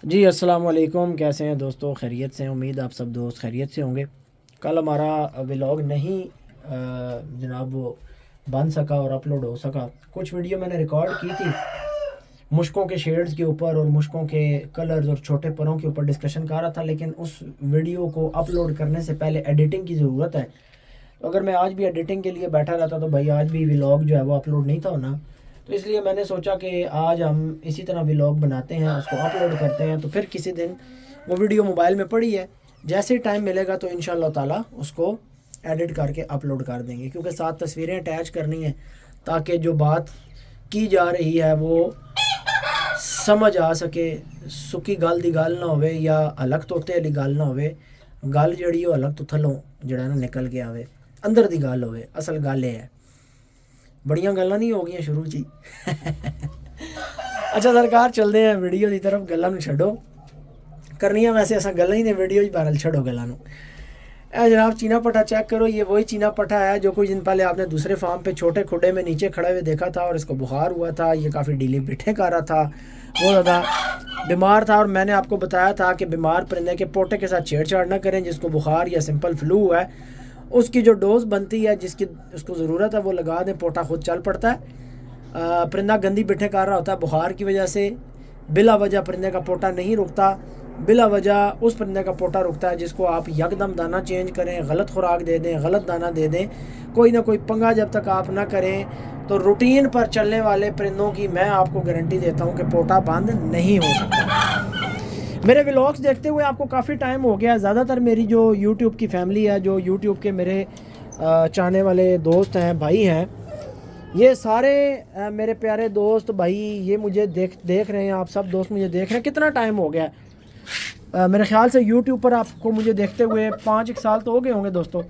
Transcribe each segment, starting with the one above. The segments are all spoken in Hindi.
जी अस्सलाम वालेकुम। कैसे हैं दोस्तों? खैरियत से हैं? उम्मीद आप सब दोस्त खैरियत से होंगे। कल हमारा व्लॉग नहीं जनाब वो बन सका और अपलोड हो सका। कुछ वीडियो मैंने रिकॉर्ड की थी मुश्कों के शेड्स के ऊपर और मुश्कों के कलर्स और छोटे परों के ऊपर डिस्कशन कर रहा था, लेकिन उस वीडियो को अपलोड करने से पहले एडिटिंग की ज़रूरत है। तो अगर मैं आज भी एडिटिंग के लिए बैठा रहता तो भाई आज भी व्लॉग जो है वो अपलोड नहीं था होना। तो इसलिए मैंने सोचा कि आज हम इसी तरह व्लॉग बनाते हैं, उसको अपलोड करते हैं। तो फिर किसी दिन वो वीडियो मोबाइल में पड़ी है, जैसे ही टाइम मिलेगा तो इंशाल्लाह ताला उसको एडिट करके अपलोड कर देंगे, क्योंकि साथ तस्वीरें अटैच करनी है ताकि जो बात की जा रही है वो समझ आ सके। सुखी गल दी गल ना होवे या अलग तोते वाली गल ना होवे। गल जड़ी हो अलग तो थलों जड़ा ना निकल के आवे, अंदर दी गल होवे। असल गल ये है, बड़ियां गल्लां नहीं हो गई शुरू च अच्छा सरकार, चलते हैं वीडियो की तरफ। गल्लां नूं छड्डो, करनियां वैसे असां गल्लां ही ने वीडियो च, बहरहाल छड्डो गल्लां नूं। जनाब चीना पट्टा चेक करो, ये वही चीना पट्टा है जो कुछ दिन पहले आपने दूसरे फार्म पे छोटे खुडे में नीचे खड़े हुए देखा था और इसको बुखार हुआ था। ये काफ़ी ढीली पिट्ठें कर रहा था, बहुत ज़्यादा बीमार था। और मैंने आपको बताया था कि बीमार परिंदे के पोटे के साथ छेड़छाड़ ना करें। जिसको बुखार या सिंपल फ्लू है उसकी जो डोज बनती है, जिसकी उसको ज़रूरत है वो लगा दें, पोटा खुद चल पड़ता है। परिंदा गंदी पिट्ठें कर रहा होता है बुखार की वजह से, बिला वजह परिंदे का पोटा नहीं रुकता। बिला वजह उस परिंदे का पोटा रुकता है जिसको आप यकदम दाना चेंज करें, गलत खुराक दे दें, गलत दाना दे दें, कोई ना कोई पंगा जब तक आप ना करें तो रूटीन पर चलने वाले परिंदों की मैं आपको गारंटी देता हूं कि पोटा बंद नहीं हो सकता। मेरे व्लॉग्स देखते हुए आपको काफ़ी टाइम हो गया। ज़्यादातर मेरी जो यूट्यूब की फैमिली है, जो यूट्यूब के मेरे चाहने वाले दोस्त हैं, भाई हैं, ये सारे मेरे प्यारे दोस्त भाई, ये मुझे देख रहे हैं। आप सब दोस्त मुझे देख रहे हैं। कितना टाइम हो गया मेरे ख्याल से यूट्यूब पर आपको मुझे देखते हुए 5 साल तो हो गए होंगे दोस्तों।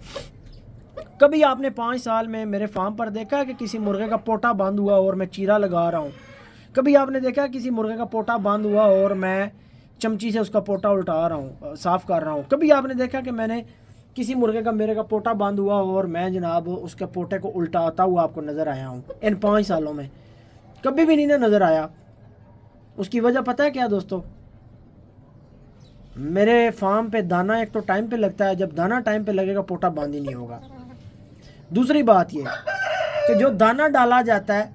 कभी आपने 5 साल में मेरे फार्म पर देखा है कि किसी मुर्गे का पोटा बंद हुआ और मैं चीरा लगा रहा हूँ? कभी आपने देखा है किसी मुर्गे का पोटा बंद हुआ और मैं चमची से उसका पोटा उल्टा रहा हूँ, साफ़ कर रहा हूँ? कभी आपने देखा कि मैंने किसी मुर्गे का मेरे का पोटा बंद हुआ और मैं जनाब उसके पोटे को उल्टाता हुआ आपको नज़र आया हूँ? इन 5 सालों में कभी भी नहीं ना नज़र आया। उसकी वजह पता है क्या दोस्तों? मेरे फार्म पे दाना एक तो टाइम पे लगता है, जब दाना टाइम पे लगेगा पोटा बंद ही नहीं होगा। दूसरी बात ये कि जो दाना डाला जाता है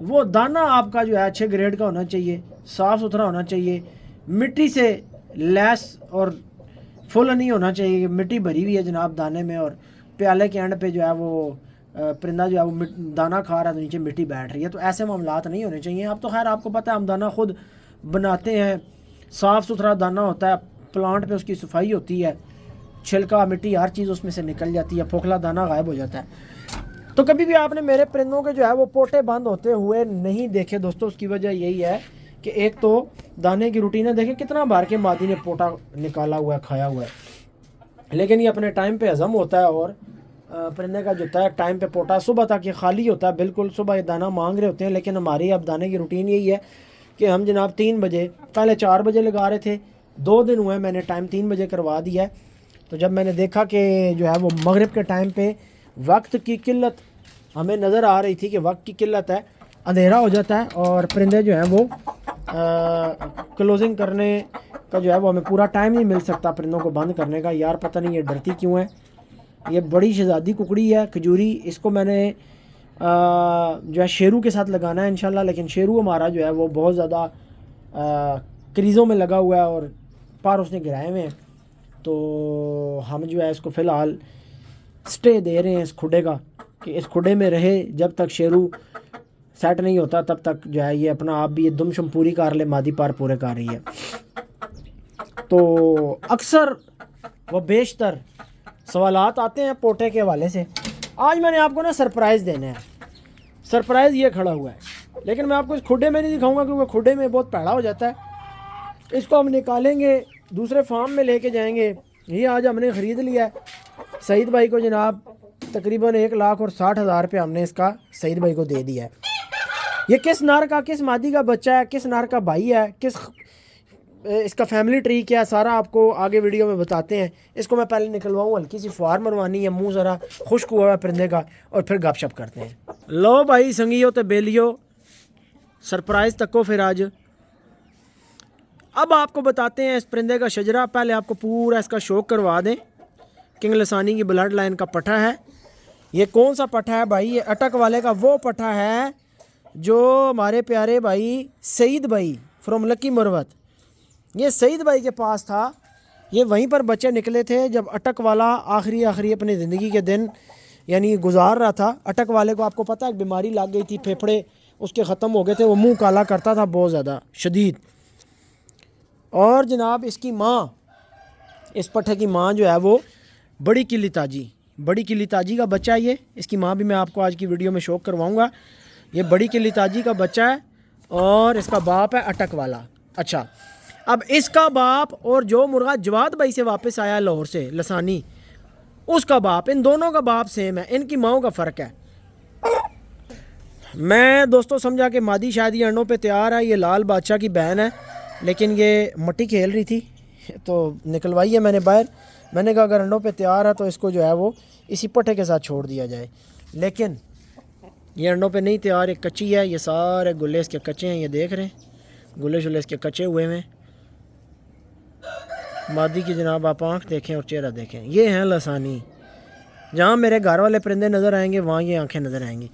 वो दाना आपका जो है अच्छे ग्रेड का होना चाहिए, साफ़ सुथरा होना चाहिए, मिट्टी से लैस और फुल नहीं होना चाहिए। मिट्टी भरी हुई है जनाब दाने में और प्याले के एंड पे जो है वो परिंदा जो है वो दाना खा रहा है तो नीचे मिट्टी बैठ रही है, तो ऐसे मामलात नहीं होने चाहिए। अब तो खैर आपको पता है हम दाना खुद बनाते हैं, साफ़ सुथरा दाना होता है, प्लांट पे उसकी सफाई होती है, छिलका मिट्टी हर चीज़ उसमें से निकल जाती है, खोखला दाना गायब हो जाता है। तो कभी भी आपने मेरे परिंदों के जो है वो पोटे बंद होते हुए नहीं देखे दोस्तों। उसकी वजह यही है कि एक तो दाने की रूटीन है, देखें कितना बार के मादी ने पोटा निकाला हुआ है, खाया हुआ है, लेकिन ये अपने टाइम पे हज़म होता है। और परिंदे का जो है टाइम पे पोटा सुबह तक ये खाली होता है, बिल्कुल सुबह ये दाना मांग रहे होते हैं। लेकिन हमारी अब दाने की रूटीन यही है कि हम जनाब 3 बजे, पहले 4 बजे लगा रहे थे, 2 दिन हुए मैंने टाइम 3 बजे करवा दिया है। तो जब मैंने देखा कि जो है वो मगरिब के टाइम पे वक्त की किल्लत हमें नज़र आ रही थी कि वक्त की किल्लत है, अंधेरा हो जाता है और परिंदे जो हैं वो क्लोजिंग करने का जो है वो हमें पूरा टाइम नहीं मिल सकता परिंदों को बंद करने का। यार पता नहीं ये डरती क्यों है। ये बड़ी शहज़ादी कुकड़ी है खजूरी, इसको मैंने जो है शेरू के साथ लगाना है इंशाल्लाह। लेकिन शेरू हमारा जो है वो बहुत ज़्यादा क्रीज़ों में लगा हुआ है और पर उसने गिराए हुए हैं, तो हम जो है इसको फ़िलहाल स्टे दे रहे हैं इस खुडे का कि इस खुडे में रहे जब तक शेरू सेट नहीं होता, तब तक जो है ये अपना आप भी ये दुमशम पूरी कर ले, मादी पार पूरे कर रही है। तो अक्सर व बेशतर सवालात आते हैं पोटे के हवाले से। आज मैंने आपको ना सरप्राइज़ देना है। सरप्राइज़ ये खड़ा हुआ है, लेकिन मैं आपको इस खुडे में नहीं दिखाऊंगा क्योंकि खुडे में बहुत पैड़ा हो जाता है। इसको हम निकालेंगे, दूसरे फार्म में लेके जाएंगे। ये आज हमने ख़रीद लिया है सईद भाई को जनाब, तकरीबन 1,60,000 रुपये हमने इसका सईद भाई को दे दिया है। ये किस नर का, किस मादी का बच्चा है, किस नर का भाई है, किस इसका फैमिली ट्री क्या है, सारा आपको आगे वीडियो में बताते हैं। इसको मैं पहले निकलवाऊँ, हल्की सी फुहार मरवानी है, मुंह ज़रा खुश्क हुआ है परिंदे का, और फिर गपशप करते हैं। लो भाई संगियो तो बेलियो, सरप्राइज़ तको फिर आज अब आपको बताते हैं इस परिंदे का शजरा। पहले आपको पूरा इसका शौक करवा दें। किंग लसानी की ब्लड लाइन का पठा है। ये कौन सा पठा है भाई? ये अटक वाले का वो पठा है जो हमारे प्यारे भाई सईद भाई फ्रॉम लकी मरवत, ये सईद भाई के पास था। ये वहीं पर बच्चे निकले थे जब अटक वाला आखिरी अपनी ज़िंदगी के दिन यानी गुजार रहा था। अटक वाले को आपको पता है एक बीमारी लग गई थी, फेफड़े उसके ख़त्म हो गए थे, वो मुंह काला करता था बहुत ज़्यादा शदीद। और जनाब इसकी माँ, इस पट्ठे की माँ जो है वो बड़ी किली ताजी का बच्चा है ये। इसकी माँ भी मैं आपको आज की वीडियो में शौक करवाऊँगा। ये बड़ी किली ताजी का बच्चा है और इसका बाप है अटक वाला। अच्छा, अब इसका बाप और जो मुर्गा जवाद भाई से वापस आया लाहौर से लसानी, उसका बाप, इन दोनों का बाप सेम है, इनकी माओं का फ़र्क है। मैं दोस्तों समझा कि मादी शायद ये अंडों पे तैयार है। ये लाल बादशाह की बहन है, लेकिन ये मट्टी खेल रही थी तो निकलवाई है मैंने बाहर। मैंने कहा अगर अंडों पे तैयार है तो इसको जो है वो इसी पट्ठे के साथ छोड़ दिया जाए, लेकिन ये अंडों पे नहीं तैयार, एक कच्ची है। ये सारे गुल्ले इसके कच्चे हैं, ये देख रहे हैं, गुल्ले शुल्ले इसके कच्चे हुए हैं। मादी की जनाब आप आँख देखें और चेहरा देखें, ये हैं लसानी। जहाँ मेरे घर वाले परिंदे नज़र आएंगे वहाँ ये आँखें नज़र आएंगी।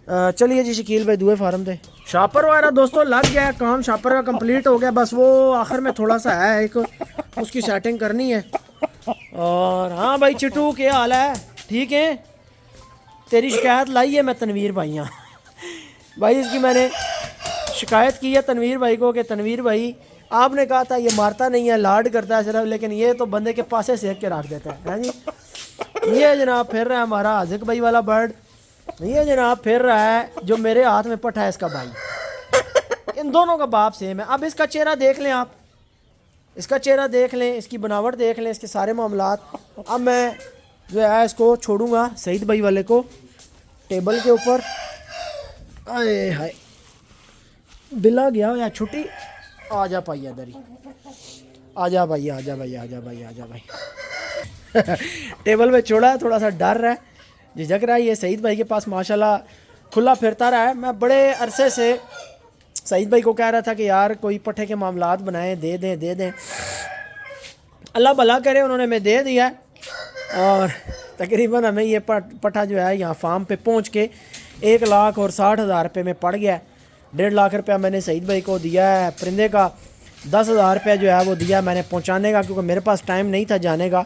चलिए जी शकील भाई दुए फार्म थे। शापर वगैरह दोस्तों लग गया है, काम शापर का कंप्लीट हो गया, बस वो आखिर में थोड़ा सा है एक उसकी सेटिंग करनी है। और हाँ भाई चिट्टू क्या हाल है? ठीक है, तेरी शिकायत लाई है मैं तनवीर भाई भाई इसकी मैंने शिकायत की है तनवीर भाई को कि तनवीर भाई आपने कहा था ये मारता नहीं है, लाड करता है सिर्फ, लेकिन ये तो बंदे के पासे सेक के रख देता है जी। ये जनाब फिर रहा है हमारा आजिक भाई वाला बर्ड। ये जनाब फिर रहा है जो मेरे हाथ में पठा है इसका भाई। इन दोनों का बाप सेम है। अब इसका चेहरा देख लें आप, इसका चेहरा देख लें, इसकी बनावट देख लें, इसके सारे मामलात। अब मैं जो है इसको छोड़ूंगा सईद भाई वाले को टेबल के ऊपर। आए हाय बिला गया या छुट्टी। आ जा पाइया दरी, आ जा भाई, आ जा भाई, आ जा भाई, आ जा भाई टेबल पे छोड़ा है, थोड़ा सा डर रहा है, झिझक रहा है। ये सईद भाई के पास माशाल्लाह खुला फिरता रहा है। मैं बड़े अरसे से सईद भाई को कह रहा था कि यार कोई पट्ठे के मामलात बनाएं, दे दें। अल्लाह भला करे, उन्होंने मैं दे दिया और तकरीबन हमें ये पट्ठा जो है यहाँ फार्म पे पहुँच के 1,60,000 रुपये में पड़ गया। 1.5 लाख रुपया मैंने सईद भाई को दिया है। परिंदे का 10,000 रुपया जो है वो दिया मैंने पहुँचाने का, क्योंकि मेरे पास टाइम नहीं था जाने का।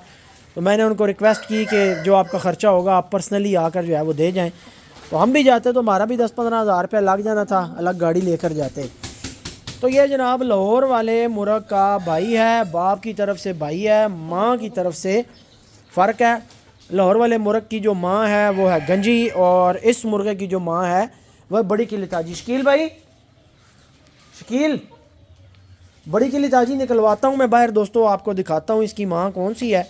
तो मैंने उनको रिक्वेस्ट की कि जो आपका ख़र्चा होगा आप पर्सनली आकर जो है वो दे जाएं। तो हम भी जाते तो हमारा भी 10-15 हज़ार रुपया लग जाना था, अलग गाड़ी लेकर जाते। तो ये जनाब लाहौर वाले मुर्ग का भाई है, बाप की तरफ से भाई है, माँ की तरफ से फ़र्क है। लाहौर वाले मुर्ग की जो माँ है वो है गंजी, और इस मुर्गे की जो माँ है वह बड़ी किली ताजी। शकील भाई, शकील बड़ी किली ताजी निकलवाता हूँ मैं बाहर दोस्तों, आपको दिखाता हूँ इसकी माँ कौन सी है।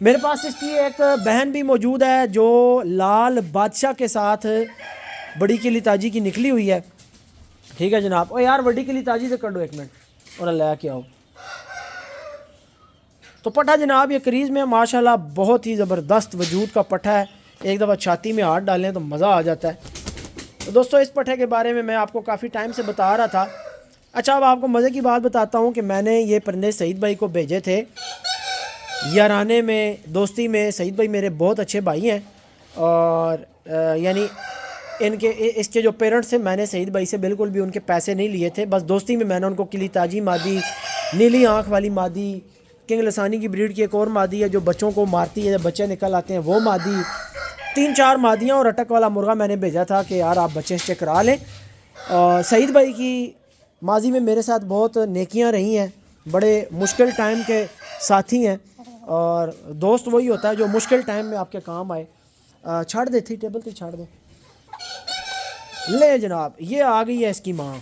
मेरे पास इसकी एक बहन भी मौजूद है जो लाल बादशाह के साथ बड़ी किली ताजी की निकली हुई है। ठीक है जनाब। ओ यार बड़ी किली ताजी से कर दो 1 मिनट और ले के आओ। तो पट्ठा जनाब ये करीज़ में माशाल्लाह बहुत ही ज़बरदस्त वजूद का पट्ठा है। एक दफ़ा छाती में हाथ डालें तो मज़ा आ जाता है। तो दोस्तों इस पट्ठे के बारे में मैं आपको काफ़ी टाइम से बता रहा था। अच्छा अब आपको मज़े की बात बताता हूँ कि मैंने ये परिंदे सईद भाई को भेजे थे याराने में, दोस्ती में। सईद भाई मेरे बहुत अच्छे भाई हैं और यानी इनके इसके जो पेरेंट्स थे, मैंने सईद भाई से बिल्कुल भी उनके पैसे नहीं लिए थे, बस दोस्ती में मैंने उनको किली ताजी मादी, नीली आँख वाली मादी, किंग लसानी की ब्रीड की एक और मादी है जो बच्चों को मारती है, जब बच्चे निकल आते हैं वो मादी, 3-4 मादियाँ और अटक वाला मुर्गा मैंने भेजा था कि यार आप बच्चे से करा लें। सईद भाई की माजी में मेरे साथ बहुत नेकियां रही हैं, बड़े मुश्किल टाइम के साथी हैं, और दोस्त वही होता है जो मुश्किल टाइम में आपके काम आए। छाड़ दे थी टेबल पे, छाड़ दे। ले जनाब ये आ गई है इसकी माँ,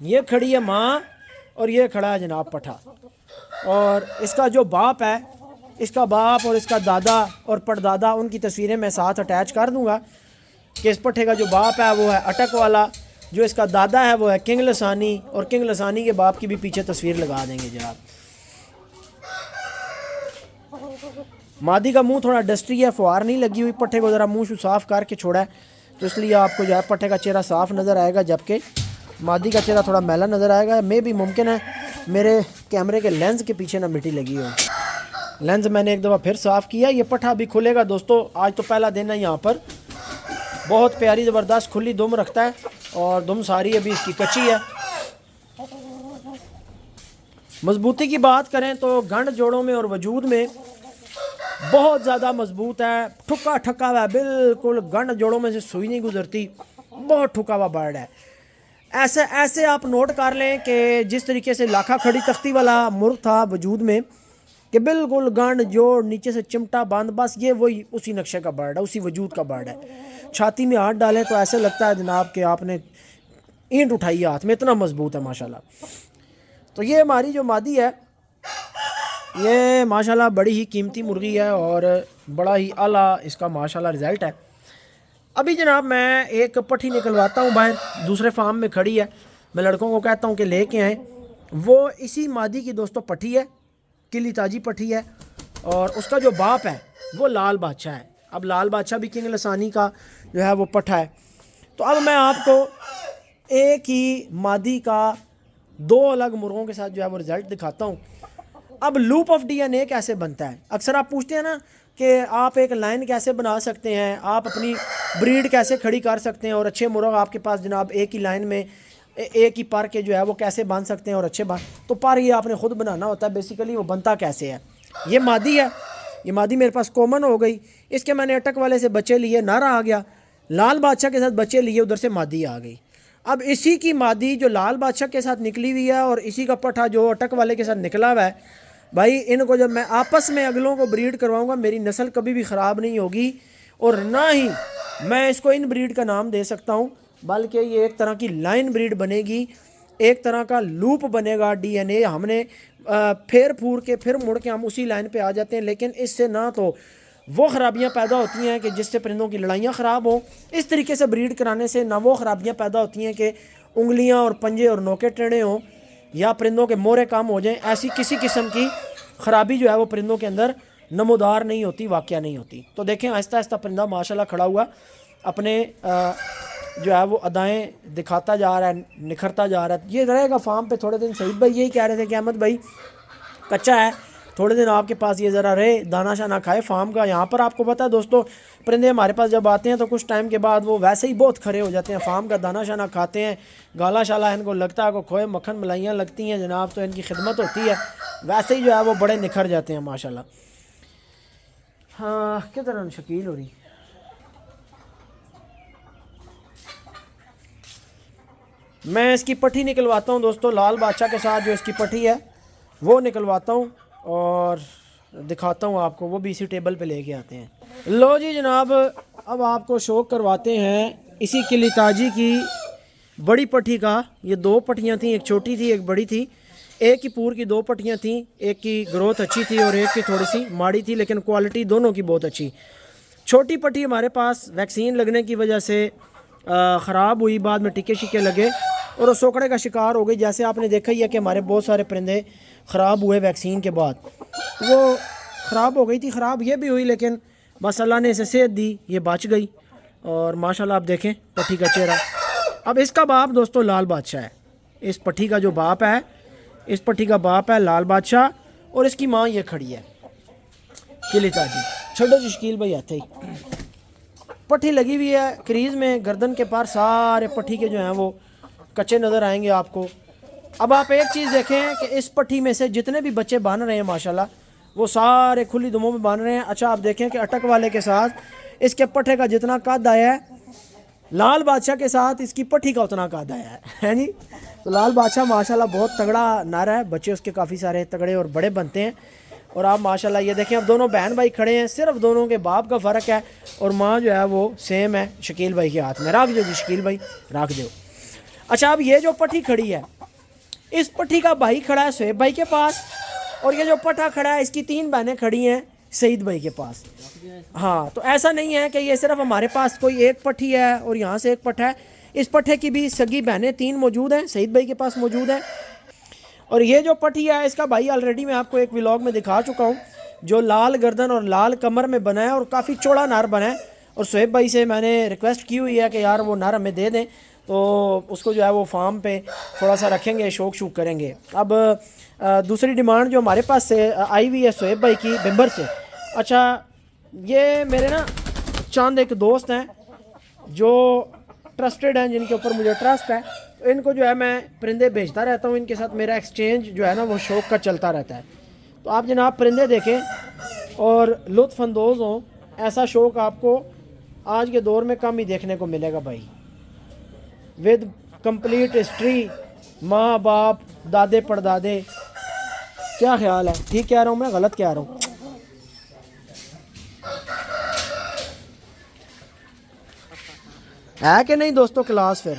ये खड़ी है माँ और ये खड़ा है जनाब पठा। और इसका जो बाप है, इसका बाप और इसका दादा और परदादा, उनकी तस्वीरें मैं साथ अटैच कर दूंगा कि इस पट्ठे का जो बाप है वो है अटक वाला, जो इसका दादा है वो है किंग लसानी, और किंग लसानी के बाप की भी पीछे तस्वीर लगा देंगे जनाब। मादी का मुंह थोड़ा डस्टी है, फुहार नहीं लगी हुई, पट्ठे को ज़रा मुंह साफ़ करके छोड़ा है, तो इसलिए आपको जो है पट्ठे का चेहरा साफ़ नज़र आएगा, जबकि मादी का चेहरा थोड़ा मैला नज़र आएगा, मे भी मुमकिन है मेरे कैमरे के लेंस के पीछे ना मिट्टी लगी हो। लेंस मैंने एक दफ़ा फिर साफ़ किया। ये पट्ठा अभी खुलेगा दोस्तों, आज तो पहला दिन है यहाँ पर। बहुत प्यारी ज़बरदस्त खुली दुम रखता है और दुम सारी अभी इसकी कच्ची है। मजबूती की बात करें तो गंड जोड़ों में और वजूद में बहुत ज़्यादा मजबूत है, ठुका ठक्का हुआ है बिल्कुल, गंड जोड़ों में से सुई नहीं गुजरती, बहुत ठुका हुआ बर्ड है। ऐसे ऐसे आप नोट कर लें कि जिस तरीके से लाखा खड़ी तख्ती वाला मुर्ग था वजूद में, कि बिल्कुल गंड जोड़ नीचे से चिमटा बंद, बस ये वही उसी नक्शे का बर्ड है, उसी वजूद का बर्ड है। छाती में हाथ डालें तो ऐसे लगता है जनाब कि आपने ईंट उठाई है हाथ में, इतना मजबूत है माशाल्लाह। तो ये हमारी जो मादी है ये माशाल्लाह बड़ी ही कीमती मुर्गी है और बड़ा ही आला इसका माशाल्लाह रिज़ल्ट है। अभी जनाब मैं एक पट्ठी निकलवाता हूँ बाहर, दूसरे फार्म में खड़ी है, मैं लड़कों को कहता हूँ कि लेके आएँ। वो इसी मादी की दोस्तों पट्ठी है, किली ताजी पट्ठी है और उसका जो बाप है वो लाल बादशाह है। अब लाल बादशाह भी किंग लसानी का जो है वो पट्ठा है। तो अब मैं आपको एक ही मादी का दो अलग मुर्गों के साथ जो है वो रिज़ल्ट दिखाता हूँ। अब लूप ऑफ डीएनए कैसे बनता है, अक्सर आप पूछते हैं ना कि आप एक लाइन कैसे बना सकते हैं, आप अपनी ब्रीड कैसे खड़ी कर सकते हैं और अच्छे मुर्ग आपके पास जनाब एक ही लाइन में एक ही पर के जो है वो कैसे बांध सकते हैं और अच्छे बांध, तो पर ये आपने ख़ुद बनाना होता है। बेसिकली वो बनता कैसे है, ये मादी है, ये मादी मेरे पास कॉमन हो गई, इसके मैंने अटक वाले से बच्चे लिए, नारा आ गया, लाल बादशाह के साथ बच्चे लिए, उधर से मादी आ गई। अब इसी की मादी जो लाल बादशाह के साथ निकली हुई है और इसी का पट्ठा जो अटक वाले के साथ निकला हुआ है, भाई इनको जब मैं आपस में अगलों को ब्रीड करवाऊंगा मेरी नस्ल कभी भी ख़राब नहीं होगी और ना ही मैं इसको इन ब्रीड का नाम दे सकता हूँ, बल्कि ये एक तरह की लाइन ब्रीड बनेगी, एक तरह का लूप बनेगा डीएनए। हमने फेर फूर के फिर मुड़ के हम उसी लाइन पे आ जाते हैं, लेकिन इससे ना तो वो ख़राबियाँ पैदा होती हैं कि जिससे परिंदों की लड़ाइयाँ ख़राब हों, इस तरीके से ब्रीड कराने से ना वो ख़राबियाँ पैदा होती हैं कि उंगलियाँ और पंजे और नोके टेढ़े हों या परिंदों के मोरे कम हो जाएं। ऐसी किसी किस्म की ख़राबी जो है वो परिंदों के अंदर नमोदार नहीं होती, वाक़या नहीं होती। तो देखें आहिस्ता आहिस्ता परिंदा माशाल्लाह खड़ा हुआ अपने जो है वो अदाएँ दिखाता जा रहा है, निखरता जा रहा है। ये रहेगा फार्म पे थोड़े दिन। सईद भाई यही कह रहे थे कि अहमद भाई कच्चा है, थोड़े दिन आपके पास ये ज़रा रहे, दाना शाना खाए फार्म का। यहाँ पर आपको पता है दोस्तों, परिंदे हमारे पास जब आते हैं तो कुछ टाइम के बाद वो वैसे ही बहुत खरे हो जाते हैं, फार्म का दाना शाना खाते हैं, गाला शाला इनको लगता है को खोए मक्खन मलाइयाँ लगती हैं जनाब, तो इनकी खिदमत होती है, वैसे ही जो है वो बड़े निखर जाते हैं माशाल्लाह। हाँ किधर शकील हो रही, मैं इसकी पट्ठी निकलवाता हूँ दोस्तों, लाल बादशाह के साथ जो इसकी पट्ठी है वो निकलवाता हूँ और दिखाता हूँ आपको, वो भी इसी टेबल पे लेके आते हैं। लो जी जनाब, अब आपको शौक करवाते हैं इसी किली ताजी की बड़ी पट्ठी का। ये दो पट्टियाँ थीं, एक छोटी थी एक बड़ी थी, एक की पूर की दो पट्टियाँ थीं, एक की ग्रोथ अच्छी थी और एक की थोड़ी सी माड़ी थी, लेकिन क्वालिटी दोनों की बहुत अच्छी। छोटी पट्टी हमारे पास वैक्सीन लगने की वजह से ख़राब हुई, बाद में टिक्के शिक्के लगे और वो सोकड़े का शिकार हो गई। जैसे आपने देखा ही है कि हमारे बहुत सारे परिंदे ख़राब हुए वैक्सीन के बाद, वो ख़राब हो गई थी, ख़राब ये भी हुई, लेकिन बस अल्लाह ने इसे सेहत दी, ये बच गई और माशाल्लाह आप देखें पट्ठी का चेहरा। अब इसका बाप दोस्तों लाल बादशाह है, इस पट्ठी का जो बाप है, इस पट्ठी का बाप है लाल बादशाह और इसकी माँ ये खड़ी है किली ताजी। छोड़ो जी शकील भाई, आते ही पट्ठी लगी हुई है क्रीज़ में, गर्दन के पार सारे पट्ठी के जो हैं वो कच्चे नज़र आएंगे आपको। अब आप एक चीज़ देखें कि इस पट्ठी में से जितने भी बच्चे बन रहे हैं माशाल्लाह वो सारे खुली दुमों में बन रहे हैं। अच्छा आप देखें कि अटक वाले के साथ इसके पट्ठे का जितना कद आया है, लाल बादशाह के साथ इसकी पट्ठी का उतना कद आया है जी। तो लाल बादशाह माशाल्लाह बहुत तगड़ा नारा है, बच्चे उसके काफ़ी सारे तगड़े और बड़े बनते हैं। और आप माशाल्लाह ये देखें, अब दोनों बहन भाई खड़े हैं, सिर्फ दोनों के बाप का फ़र्क है और माँ जो है वो सेम है शकील भाई के हाथ में। रख दो जी शकील भाई, रख दो। अच्छा अब ये जो पट्ठी खड़ी है, इस पट्ठी का भाई खड़ा है शोएब भाई के पास और ये जो पट्ठा खड़ा है इसकी तीन बहनें खड़ी हैं सईद भाई के पास। हाँ, तो ऐसा नहीं है कि ये सिर्फ हमारे पास कोई एक पट्ठी है और यहाँ से एक पट्ठा है, इस पट्ठे की भी सगी बहनें तीन मौजूद हैं, सईद भाई के पास मौजूद हैं। और ये जो पट्ठी है इसका भाई ऑलरेडी मैं आपको एक व्लॉग में दिखा चुका हूँ, जो लाल गर्दन और लाल कमर में बना है और काफ़ी चौड़ा नार बना है। और शोएब भाई से मैंने रिक्वेस्ट की हुई है कि यार वो नार हमें दे दें, तो उसको जो है वो फार्म पे थोड़ा सा रखेंगे, शौक शूक करेंगे। अब दूसरी डिमांड जो हमारे पास से आई हुई है शोएब भाई की बिम्बर से। अच्छा, ये मेरे ना चंद एक दोस्त हैं जो ट्रस्टेड हैं, जिनके ऊपर मुझे ट्रस्ट है। तो इनको जो है मैं परिंदे बेचता रहता हूँ, इनके साथ मेरा एक्सचेंज जो है ना वो शौक का चलता रहता है। तो आप जनाब परिंदे देखें और लुत्फ़अंदोज़ हों, ऐसा शौक आपको आज के दौर में कम ही देखने को मिलेगा भाई। विद कंप्लीट हिस्ट्री, माँ बाप दादे परदादे। क्या ख्याल है, ठीक कह रहा हूँ मैं, गलत कह रहा हूँ? है कि नहीं दोस्तों क्लास? फिर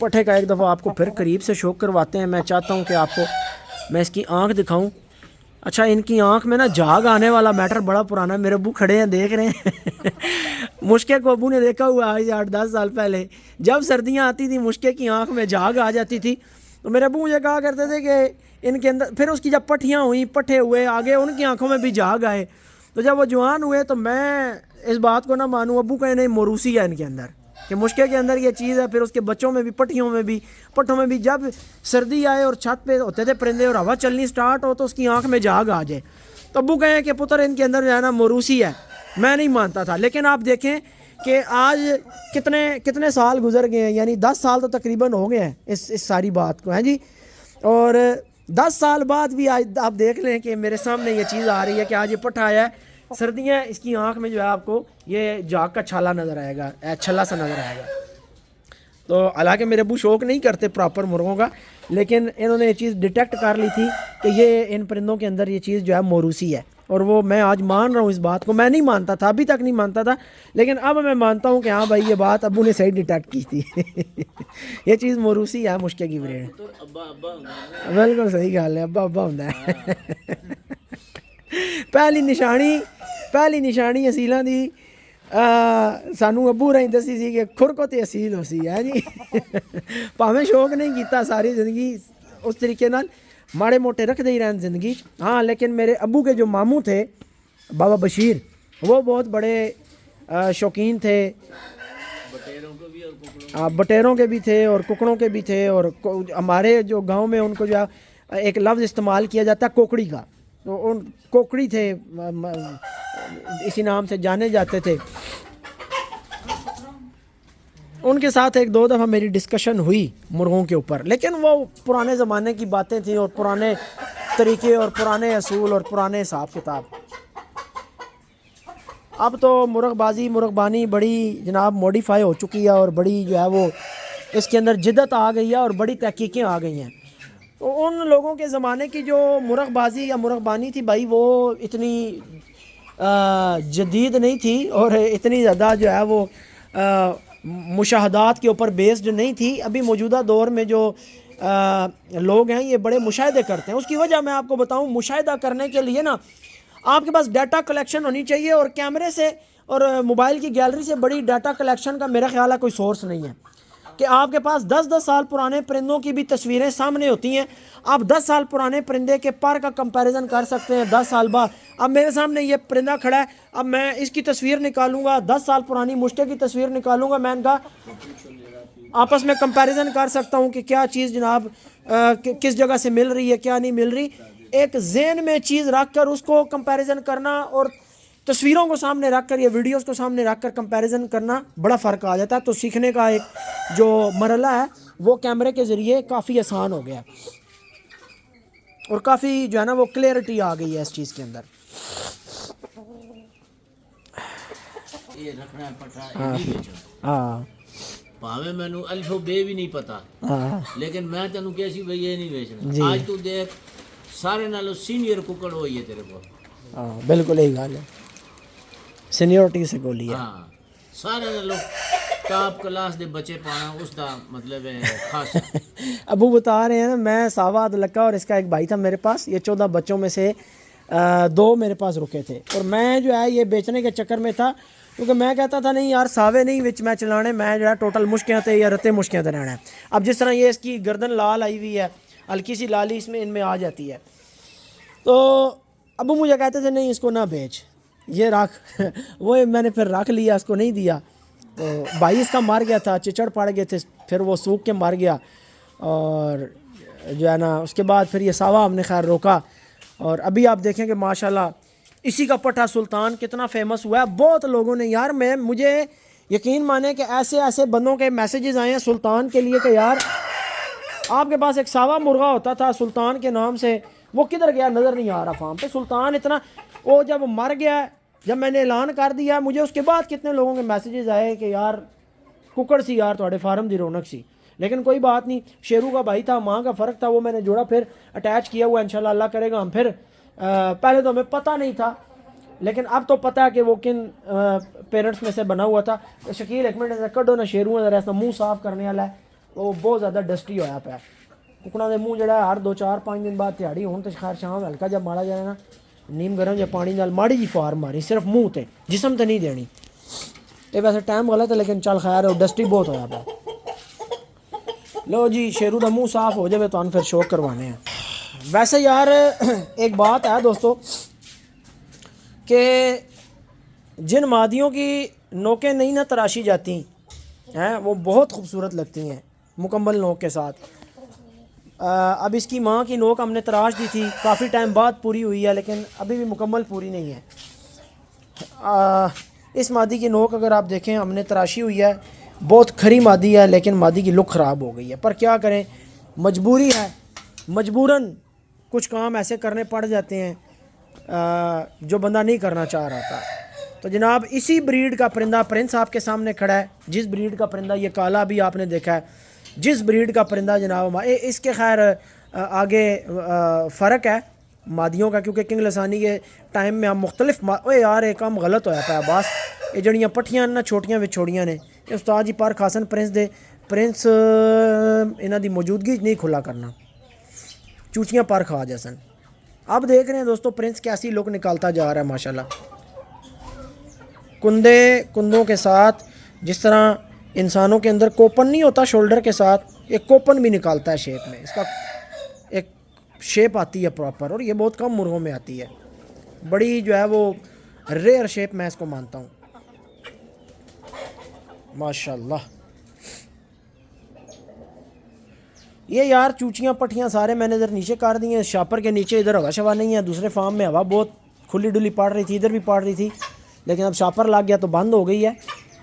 पट्ठे का एक दफ़ा आपको फिर करीब से शौक करवाते हैं। मैं चाहता हूँ कि आपको मैं इसकी आँख दिखाऊं। अच्छा, इनकी आँख में ना झाग आने वाला मैटर बड़ा पुराना है। मेरे अब्बू खड़े हैं, देख रहे हैं। मुश्के को अब्बू ने देखा हुआ आज 8-10 साल पहले, जब सर्दियाँ आती थी मुश्के की आँख में झाग आ जाती थी। तो मेरे अब्बू मुझे कहा करते थे कि इनके अंदर, फिर उसकी जब पट्टियाँ हुई, पट्ठे हुए, आगे उनकी आँखों में भी झाग आए। तो जब वो जवान हुए तो मैं इस बात को ना मानूँ, अब्बू का नहीं मोरूसी है इनके अंदर कि मुश्के के अंदर ये चीज़ है। फिर उसके बच्चों में भी, पट्टियों में भी, पट्टों में भी, जब सर्दी आए और छत पे होते थे परिंदे और हवा चलनी स्टार्ट हो तो उसकी आंख में झाग आ जाए। तो अब्बू कहें कि पुत्र इनके अंदर जो है ना मोरूसी है। मैं नहीं मानता था, लेकिन आप देखें कि आज कितने साल गुजर गए हैं, यानी 10 साल तो तकरीबन हो गए हैं इस सारी बात को, हैं जी। और 10 साल बाद भी आज आप देख लें कि मेरे सामने ये चीज़ आ रही है कि आज ये पट्ठा आया है, सर्दियाँ, इसकी आंख में जो है आपको ये झाग का छाला नज़र आएगा, छल्ला सा नज़र आएगा। तो हालांकि मेरे अब्बू शौक नहीं करते प्रॉपर मुर्गों का, लेकिन इन्होंने ये चीज़ डिटेक्ट कर ली थी कि ये इन परिंदों के अंदर ये चीज़ जो है मोरूसी है। और वो मैं आज मान रहा हूँ इस बात को। मैं नहीं मानता था, अभी तक नहीं मानता था, लेकिन अब मैं मानता हूँ कि हाँ भाई ये बात अब्बू ने सही डिटेक्ट की थी। ये चीज़ मोरूसी है, मुश्के की ब्रेड। बिल्कुल सही गल है, अब्बा अब्बा होंदा है। पहली निशानी असीलों की सानू अब्बू राही दसी सी कि खुर को तो असील हो सी है जी। भावें शौक नहीं किया सारी ज़िंदगी उस तरीके नाल, माड़े मोटे रखते ही रहन ज़िंदगी। हाँ, लेकिन मेरे अब्बू के जो मामू थे बाबा बशीर, वो बहुत बड़े शौकीन थे। बटेरों के भी थे और कुकड़ों के भी थे। और हमारे जो गांव में उनको जो एक लफ्ज़ इस्तेमाल किया जाता है कोकड़ी का, तो उन कोकड़ी थे, इसी नाम से जाने जाते थे। उनके साथ एक दो दफ़ा मेरी डिस्कशन हुई मुर्गों के ऊपर, लेकिन वो पुराने ज़माने की बातें थी और पुराने तरीके और पुराने असूल और पुराने हिसाब किताब। अब तो मुर्गबानी बड़ी जनाब मॉडिफाई हो चुकी है और बड़ी जो है वो इसके अंदर जिद्दत आ गई है और बड़ी तहकीकें आ गई हैं। तो उन लोगों के ज़माने की जो मुर्गबाजी या मुर्गबानी थी भाई, वो इतनी जदीद नहीं थी और इतनी ज़्यादा जो है वो मुशाहदात के ऊपर बेस्ड नहीं थी। अभी मौजूदा दौर में जो लोग हैं ये बड़े मुशाहिदे करते हैं। उसकी वजह मैं आपको बताऊं, मुशाहिदा करने के लिए ना आपके पास डाटा कलेक्शन होनी चाहिए, और कैमरे से और मोबाइल की गैलरी से बड़ी डाटा कलेक्शन का मेरा ख्याल है कोई सोर्स नहीं है कि आपके पास 10-10 साल पुराने परिंदों की भी तस्वीरें सामने होती हैं। आप 10 साल पुराने परिंदे के पर का कंपैरिजन कर सकते हैं 10 साल बाद। अब मेरे सामने ये परिंदा खड़ा है, अब मैं इसकी तस्वीर निकालूंगा, 10 साल पुरानी मुश्के की तस्वीर निकालूंगा, मैं इनका आपस में कंपैरिजन कर सकता हूँ कि क्या चीज़ जनाब किस जगह से मिल रही है, क्या नहीं मिल रही। एक जेन में चीज़ रख कर उसको कंपैरिजन करना और तस्वीरों को सामने रख कर या वीडियोस को सामने रख कर कंपैरिजन करना बड़ा फ़र्क आ जाता है। तो सीखने का एक जो मरला है वो कैमरे के ज़रिए काफ़ी आसान हो गया और काफ़ी जो है ना वो क्लियरिटी आ गई है इस चीज़ के अंदर। ये रखना है पट्टा। हाँ, भावे मैनू अल्फो बे भी नहीं पता, लेकिन मैं तेनू कैसी भाई ये नहीं बेचना। आज तू देख सारे नालों सीनियर कुकड़ हो ये तेरे को। हाँ बिल्कुल यही गल है, सीनियरिटी से गोली है। हाँ, सारे नालों टॉप क्लास दे बच्चे पाना उसका मतलब है खास। अबू बता रहे हैं ना, मैं सावाद लक्का और इसका एक भाई था मेरे पास, ये 14 बच्चों में से 2 मेरे पास रुके थे और मैं जो है ये बेचने के चक्कर में था, क्योंकि मैं कहता था नहीं यार सावे नहीं विच मैं चलाने, मैं जो है टोटल मुश्कियाँ थे या रते मुश्कियाँ थे रहना है। अब जिस तरह ये इसकी गर्दन लाल आई हुई है, हल्की सी लाली इसमें इनमें आ जाती है, तो अबू मुझे कहते थे नहीं इसको ना बेच, ये रख वो मैंने फिर रख लिया, इसको नहीं दिया। तो भाई इसका मर गया था, चिचड़ पड़ गए थे, फिर वो सूख के मर गया। और जो है ना उसके बाद फिर ये सावा हमने खैर रोका। और अभी आप देखेंगे माशाल्लाह इसी का पट्ठा सुल्तान कितना फेमस हुआ है। बहुत लोगों ने यार मुझे यकीन माने कि ऐसे ऐसे बंदों के मैसेजेस आए हैं सुल्तान के लिए कि यार आपके पास एक सावा मुर्गा होता था सुल्तान के नाम से, वो किधर गया नज़र नहीं आ रहा फार्म पे। सुल्तान इतना वो जब मर गया, जब मैंने ऐलान कर दिया, मुझे उसके बाद कितने लोगों के मैसेजेस आए कि यार कुकड़ सी यार थोड़े फार्म दी रौनक सी। लेकिन कोई बात नहीं, शेरू का भाई था, माँ का फ़र्क था, वो मैंने जोड़ा फिर अटैच किया हुआ इंशाल्लाह अल्लाह करेगा हम फिर। पहले तो हमें पता नहीं था, लेकिन अब तो पता है कि वो किन पेरेंट्स में से बना हुआ था। शकील एक मिनट ऐसा कड्डो ना शेरू जरा ऐसा मुँह साफ़ करने वाला है, वो बहुत ज़्यादा डस्टी होया पाया। कुकड़ा के मूँह जड़ा हर 2-4-5 दिन बाद दिहाड़ी हूँ तो खैर शाम हल्का जब माड़ा जाए ना नीम गर्म या पानी नाल माड़ी जी फार मारी सिर्फ मुँह ते, जिसम तो नहीं देनी। ये वैसे टाइम गलत है लेकिन चल खैर है, डस्टी बहुत होया पाया। लो जी शेरू का मुँह साफ़ हो जाए तो फिर शौक करवाने हैं। वैसे यार एक बात है दोस्तों कि जिन मादियों की नोकें नहीं ना तराशी जाती हैं वो बहुत खूबसूरत लगती हैं मुकम्मल नोक के साथ। अब इसकी माँ की नोक हमने तराश दी थी, काफ़ी टाइम बाद पूरी हुई है लेकिन अभी भी मुकम्मल पूरी नहीं है। इस मादी की नोक अगर आप देखें हमने तराशी हुई है, बहुत खरी मादी है लेकिन मादी की लुक ख़राब हो गई है। पर क्या करें, मजबूरी है, मजबूरन कुछ काम ऐसे करने पड़ जाते हैं जो बंदा नहीं करना चाह रहा था। तो जनाब इसी ब्रीड का परिंदा प्रिंस आपके सामने खड़ा है। जिस ब्रीड का परिंदा ये काला भी आपने देखा है, जिस ब्रीड का परिंदा जनाब इसके खैर आगे फ़र्क है मादियों का, क्योंकि किंग लसानी के टाइम में हम मुख्तलिफ ओए यार एक काम गलत होया पाया बस। ये जड़ियाँ पट्ठियाँ ना छोटियाँ विछोड़ियाँ ने उस्ताद जी पर खासन प्रिंस इन्हों की मौजूदगी नहीं खुला करना, चूचियाँ पर खा जैसन। अब देख रहे हैं दोस्तों प्रिंस कैसी लुक निकालता जा रहा है माशाल्लाह, कुंदों के साथ। जिस तरह इंसानों के अंदर कोपन नहीं होता शोल्डर के साथ, एक कोपन भी निकालता है शेप में, इसका एक शेप आती है प्रॉपर। और ये बहुत कम मुर्गों में आती है, बड़ी जो है वो रेयर शेप मैं इसको मानता हूँ माशाल्लाह। ये यार चूचियाँ पट्टियाँ सारे मैंने इधर नीचे कर दी हैं, शापर के नीचे इधर हवा शवा नहीं है। दूसरे फार्म में हवा बहुत खुली डुली पड़ रही थी, इधर भी पड़ रही थी, लेकिन अब शापर लग गया तो बंद हो गई है।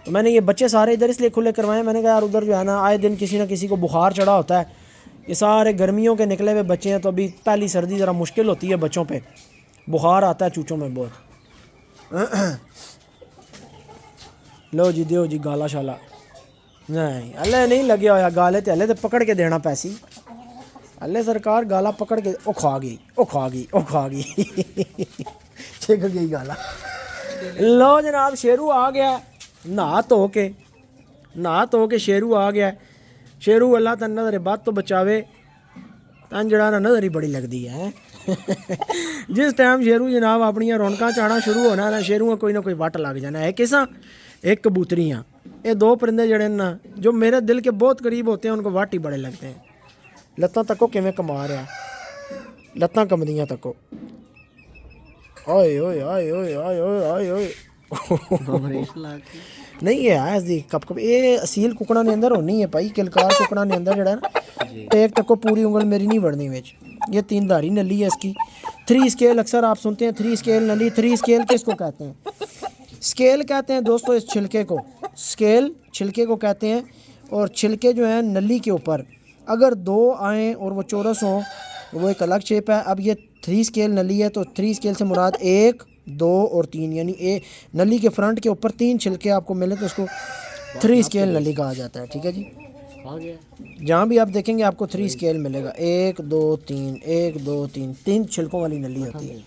तो मैंने ये बच्चे सारे इधर इसलिए खुले करवाए, मैंने कहा यार उधर जो है ना आए दिन किसी ना किसी को बुखार चढ़ा होता है। ये सारे गर्मियों के निकले हुए बच्चे हैं, तो अभी पहली सर्दी ज़रा मुश्किल होती है बच्चों पे, बुखार आता है चूचों में बहुत। लो जी दियो जी गाला शाला नहीं अल्ले नहीं लगे होया गाले तो हले तो पकड़ के देना पैसी। अल्ले सरकार गाला पकड़ के ओ खा गई ओ खा गई ओ खा गई छिक गई गाला। लो जनाब शेरू आ गया नहा धो के शेरू आ गया। शेरू अल्लाह तन नज़र बात तो बचावे, तन जड़ा ना नज़र ही बड़ी लगती है। जिस टाइम शेरू जनाब अपनी रौनक चाहना शुरू होना ना, शेरू कोई ना कोई वट लग जाना है। किसा एक कबूतरियाँ, ये दो परिंदे जड़े ना जो मेरे दिल के बहुत करीब होते हैं, उनको वाट ही बड़े लगते हैं। लत्तां तको किवें कमा रहा, लत्तां कमदियाँ तको, ओए ओए ओए ओए ओए ओए ओए नहीं है इसकी कप ये असील कुकड़ा ने अंदर होनी है भाई, किलकार कुकड़ा ने अंदर जड़ा ना एक तको पूरी उंगल मेरी नहीं बढ़नी विच। ये 3 धारी नली है इसकी, 3 स्केल अक्सर आप सुनते हैं 3 स्केल नली। 3 स्केल किसको कहते हैं? स्केल कहते हैं दोस्तों इस छिलके को, स्केल छिलके को कहते हैं। और छिलके जो है नली के ऊपर अगर 2 आएँ और वो चौरस हों वो एक अलग शेप है। अब ये 3 स्केल नली है, तो 3 स्केल से मुराद 1, 2 और 3, यानी नली के फ्रंट के ऊपर 3 छिलके आपको मिले तो उसको 3 स्केल नली कहा जाता है। ठीक है जी, जहाँ भी आप देखेंगे आपको 3 स्केल मिलेगा, 1 2 3 1 2 3 3 छिलकों वाली नली होती है।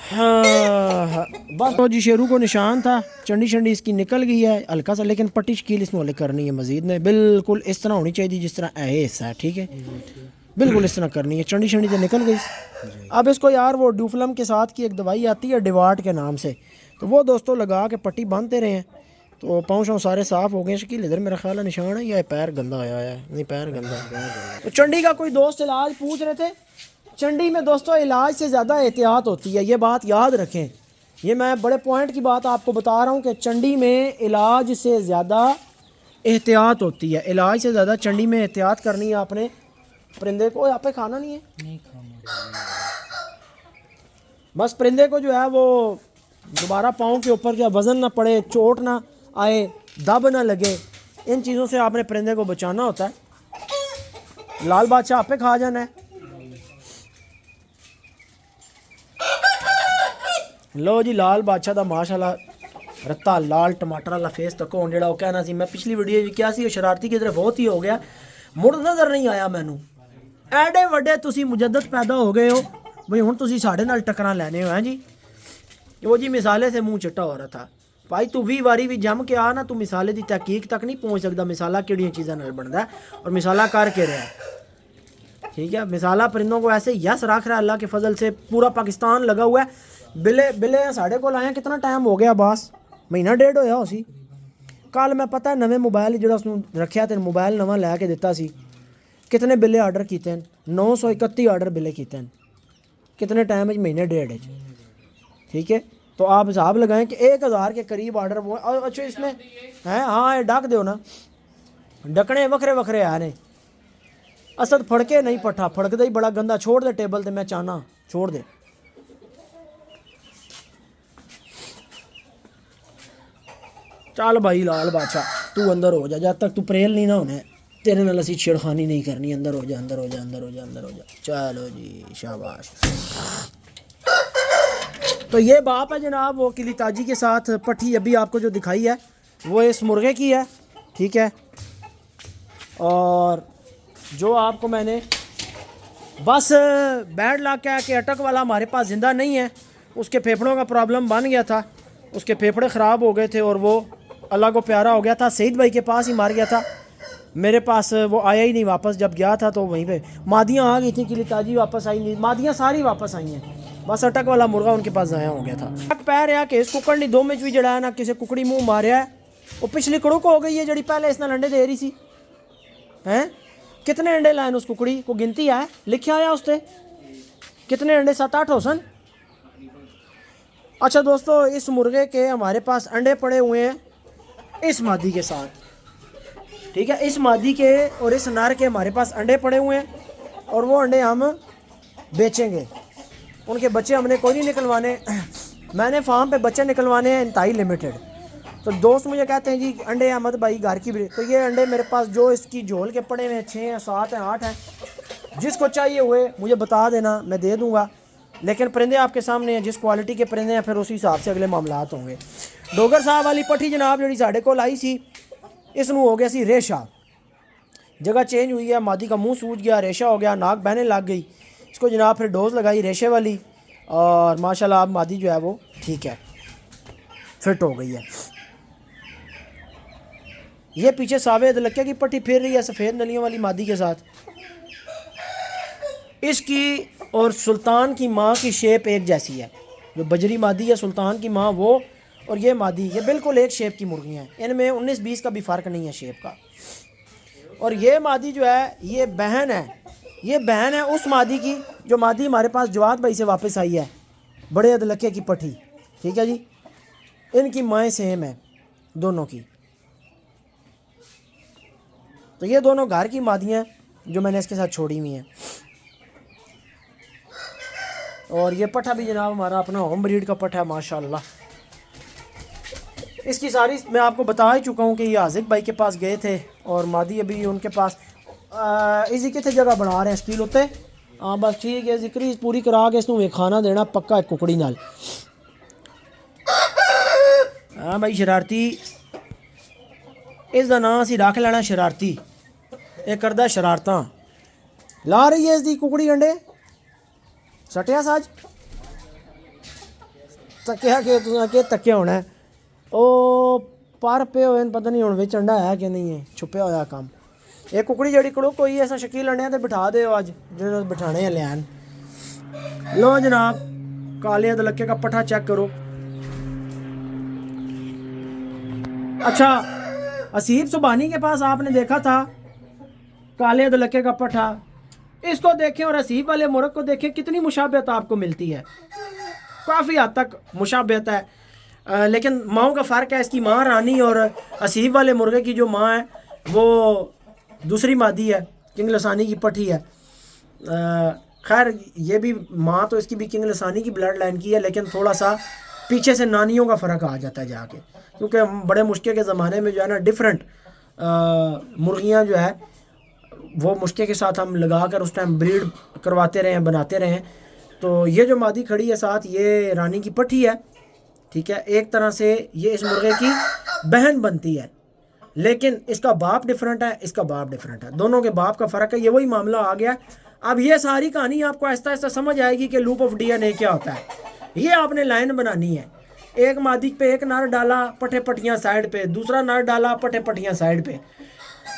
हाँ बस तो जी शेरू को निशान था, चंडी शंडी इसकी निकल गई है हल्का सा, लेकिन पट्टी शकील इसमें वाले करनी है मजीद ने, बिल्कुल इस तरह होनी चाहिए जिस तरह है हिस्सा है। ठीक है, बिल्कुल इस तरह करनी है। चंडी शंडी तो निकल गई। अब इसको यार वो ड्यूफ्लम के साथ की एक दवाई आती है डिवार्ट के नाम से, तो वो दोस्तों लगा के पट्टी बांधते रहे हैं तो पाँव सारे साफ़ हो गए। शकील इधर मेरा ख्याल है निशान है या पैर गंदा आया है, नहीं पैर गंदा। तो चंडी का कोई दोस्त इलाज पूछ रहे थे चंडी में दोस्तों इलाज से ज़्यादा एहतियात होती है, ये बात याद रखें। ये मैं बड़े पॉइंट की बात आपको बता रहा हूँ कि चंडी में इलाज से ज़्यादा एहतियात होती है। इलाज से ज़्यादा चंडी में एहतियात करनी है आपने। परिंदे को यहाँ पे खाना नहीं है, नहीं खाना, बस परिंदे को जो है वो दोबारा पाँव के ऊपर क्या वज़न ना पड़े, चोट ना आए, दब ना लगे, इन चीज़ों से आपने परिंदे को बचाना होता है। लाल बादशाह आप पे खा जाना है। लो जी लाल बादशाह दा माशाल्लाह रत्ता लाल टमाटर वाला फेस तको हुण जेड़ा कहना सी मैं पिछली वीडियो भी क्या सी वो शरारती की तरफ बहुत ही हो गया, मुड़ नज़र नहीं आया मैनू। एडे वड्डे तुसी मुजद्दद पैदा हो गए हो बई हुण तुसी साडे नाल टक्करां लैने हो हैं जी। वो जी मिसाले से मुँह चिट्टा हो रहा था भाई, तू 20 बारी भी जम के आ ना, तू मिसाले की तहकीक तक नहीं पहुँच सकता। मिसाला किहड़ियां चीज़ां नाल बनदा है और मिसाला कर के रहा है, ठीक है। मिसाला परिंदों को ऐसे यस रख रहा है अल्लाह के फजल से, पूरा पाकिस्तान लगा हुआ है। बिले बिले साढ़े को आए कितना टाइम हो गया, बस महीना डेढ़ होया उसी। कल मैं पता है नवे मोबाइल जो उसनू रखा तेन मोबाइल नवा लैके दिता सी, कितने बिले आर्डर किए हैं, 931 आर्डर बिले किए हैं, कितने टाइम महीने डेढ़, ठीक है। तो आप हिसाब लगाएं कि 1000 के करीब आर्डर वो। अच्छा इसमें हैं, हाँ ये डक दो ना, डकने वखरे वखरे आ ने। असद फड़के नहीं पट्ठा, फड़कदा ही बड़ा गंदा, छोड़ दे टेबल ते, मैं चाहना छोड़ दे। चल भाई लाल बादशाह तू अंदर हो जा, जब तक तू प्रेल नहीं ना होने तेरे नाल असीं छेड़खानी नहीं करनी। अंदर हो जा, अंदर हो जा, अंदर हो जा, अंदर हो जा। चलो जी शाबाश। तो ये बाप है जनाब वो किली ताजी के साथ पट्ठी अभी आपको जो दिखाई है वो इस मुर्गे की है, ठीक है। और जो आपको मैंने बस बैड लक क्या है कि अटक वाला हमारे पास ज़िंदा नहीं है, उसके फेफड़ों का प्रॉब्लम बन गया था, उसके फेफड़े ख़राब हो गए थे और वो अल्लाह को प्यारा हो गया था। सईद भाई के पास ही मार गया था, मेरे पास वो आया ही नहीं वापस। जब गया था तो वहीं पे मादियाँ आ गई थी, किली ताजी वापस आई नहीं, मादियाँ सारी वापस आई हैं, बस अटक वाला मुर्गा उनके पास ज़ाया हो गया था। अटक पै रहा कि इस कुकड़ ने 2 में भी जड़ा है ना किसी कुकड़ी मुँह मारिया है, वो पिछली कड़ुक हो गई है जड़ी पहले इस नाल अंडे दे रही सी हैं। कितने अंडे लाए उस कुकड़ी को गिनती है, लिखा आया उस पर कितने अंडे, 7-8 हो सन। अच्छा दोस्तों इस मुर्गे के हमारे पास अंडे पड़े हुए हैं इस मादी के साथ, ठीक है। इस मादी के और इस नर के हमारे पास अंडे पड़े हुए हैं और वो अंडे हम बेचेंगे। उनके बच्चे हमने कोई नहीं निकलवाने, मैंने फार्म पे बच्चे निकलवाने हैं इंतहाई लिमिटेड। तो दोस्त मुझे कहते हैं जी अंडे अहमद भाई घर की, तो ये अंडे मेरे पास जो इसकी झोल के पड़े हुए हैं 6 हैं, 7 हैं, 8 हैं, जिसको चाहिए हुए मुझे बता देना, मैं दे दूँगा। लेकिन परिंदे आपके सामने हैं, जिस क्वालिटी के परिंदे हैं फिर उसी हिसाब से अगले मामलात होंगे। डोगर साहब वाली पट्ठी जनाब जी साढ़े को आई सी, इसनू हो गया सी रेशा, जगह चेंज हुई है, मादी का मुंह सूज गया, रेशा हो गया, नाक बहने लग गई, इसको जनाब फिर डोज लगाई रेशे वाली और माशाल्लाह अब मादी जो है वो ठीक है, फिट हो गई है। ये पीछे सावे अदलक्या की पट्टी फिर रही है सफ़ेद नलियों वाली मादी के साथ। इसकी और सुल्तान की माँ की शेप एक जैसी है, जो बजरी मादी है सुल्तान की माँ वो और ये मादी, ये बिल्कुल एक शेप की मुर्गियाँ हैं, इनमें 19-20 का भी फ़र्क नहीं है शेप का। और ये मादी जो है ये बहन है, ये बहन है उस मादी की जो मादी हमारे पास जवाद भाई से वापस आई है, बड़े अदलक्के की पट्ठी, ठीक है जी। इनकी माएँ सेम है दोनों की। तो ये दोनों घर की मादियाँ जो मैंने इसके साथ छोड़ी हुई हैं। और ये पट्ठा भी जनाब हमारा अपना होम ब्रीड का पट्ठा है माशाल्लाह। इसकी सारी मैं आपको बता ही चुका हूँ कि ये आज़िक भाई के पास गए थे और मादी अभी उनके पास इसी कितने जगह बना रहे हैं स्टील होते। हाँ बस ठीक है, जिक्री पूरी करा के इसनू खाना देना पक्का एक कुकड़ी नाल। हाँ भाई शरारती, इसका नाम असी रख लेना शरारती, ये करदा शरारतां। ला रही है इसकी कुकड़ी अंडे सटिया साज तकिया के तुम के तकिया होना है ओ पर पे होए पता नहीं हुण विच अंडा है कि नहीं है, छुपया होया काम। ये कुकड़ी जड़ी कड़ो कोई ऐसा शकील अंडिया ते बिठा दे अज जो बिठाने हैं लैन। लो जनाब काले अदलक्के का पट्ठा चेक करो। अच्छा असीब सुबानी के पास आपने देखा था काले अदलक्के का पट्ठा, इसको देखें और असीफ वाले मुर्ग को देखें, कितनी मुशाबहत आपको मिलती है, काफ़ी हद तक मुशाबहत है। लेकिन माओं का फ़र्क है, इसकी माँ रानी और असीफ वाले मुर्गे की जो माँ है वो दूसरी मादी है, किंग लसानी की पठी है। खैर ये भी माँ तो इसकी भी किंग लसानी की ब्लड लाइन की है, लेकिन थोड़ा सा पीछे से नानियों का फ़र्क आ जाता है जाके, क्योंकि बड़े मुश्किल के ज़माने में जो है ना डिफरेंट मुर्गियाँ जो है वो मुश्किल के साथ हम लगा कर उस टाइम ब्रीड करवाते रहे हैं, बनाते रहे हैं। तो ये जो मादी खड़ी है साथ, ये रानी की पठी है, ठीक है। एक तरह से ये इस मुर्गे की बहन बनती है, लेकिन इसका बाप डिफरेंट है, इसका बाप डिफरेंट है, दोनों के बाप का फ़र्क है। ये वही मामला आ गया। अब ये सारी कहानी आपको आहिस्ता आहिस्ता समझ आएगी कि लूप ऑफ DNA क्या होता है। ये आपने लाइन बनानी है, एक मादी पे एक नर डाला, पट्टे पट्टियाँ साइड पे, दूसरा नर डाला, पट्टे पट्टियाँ साइड पे।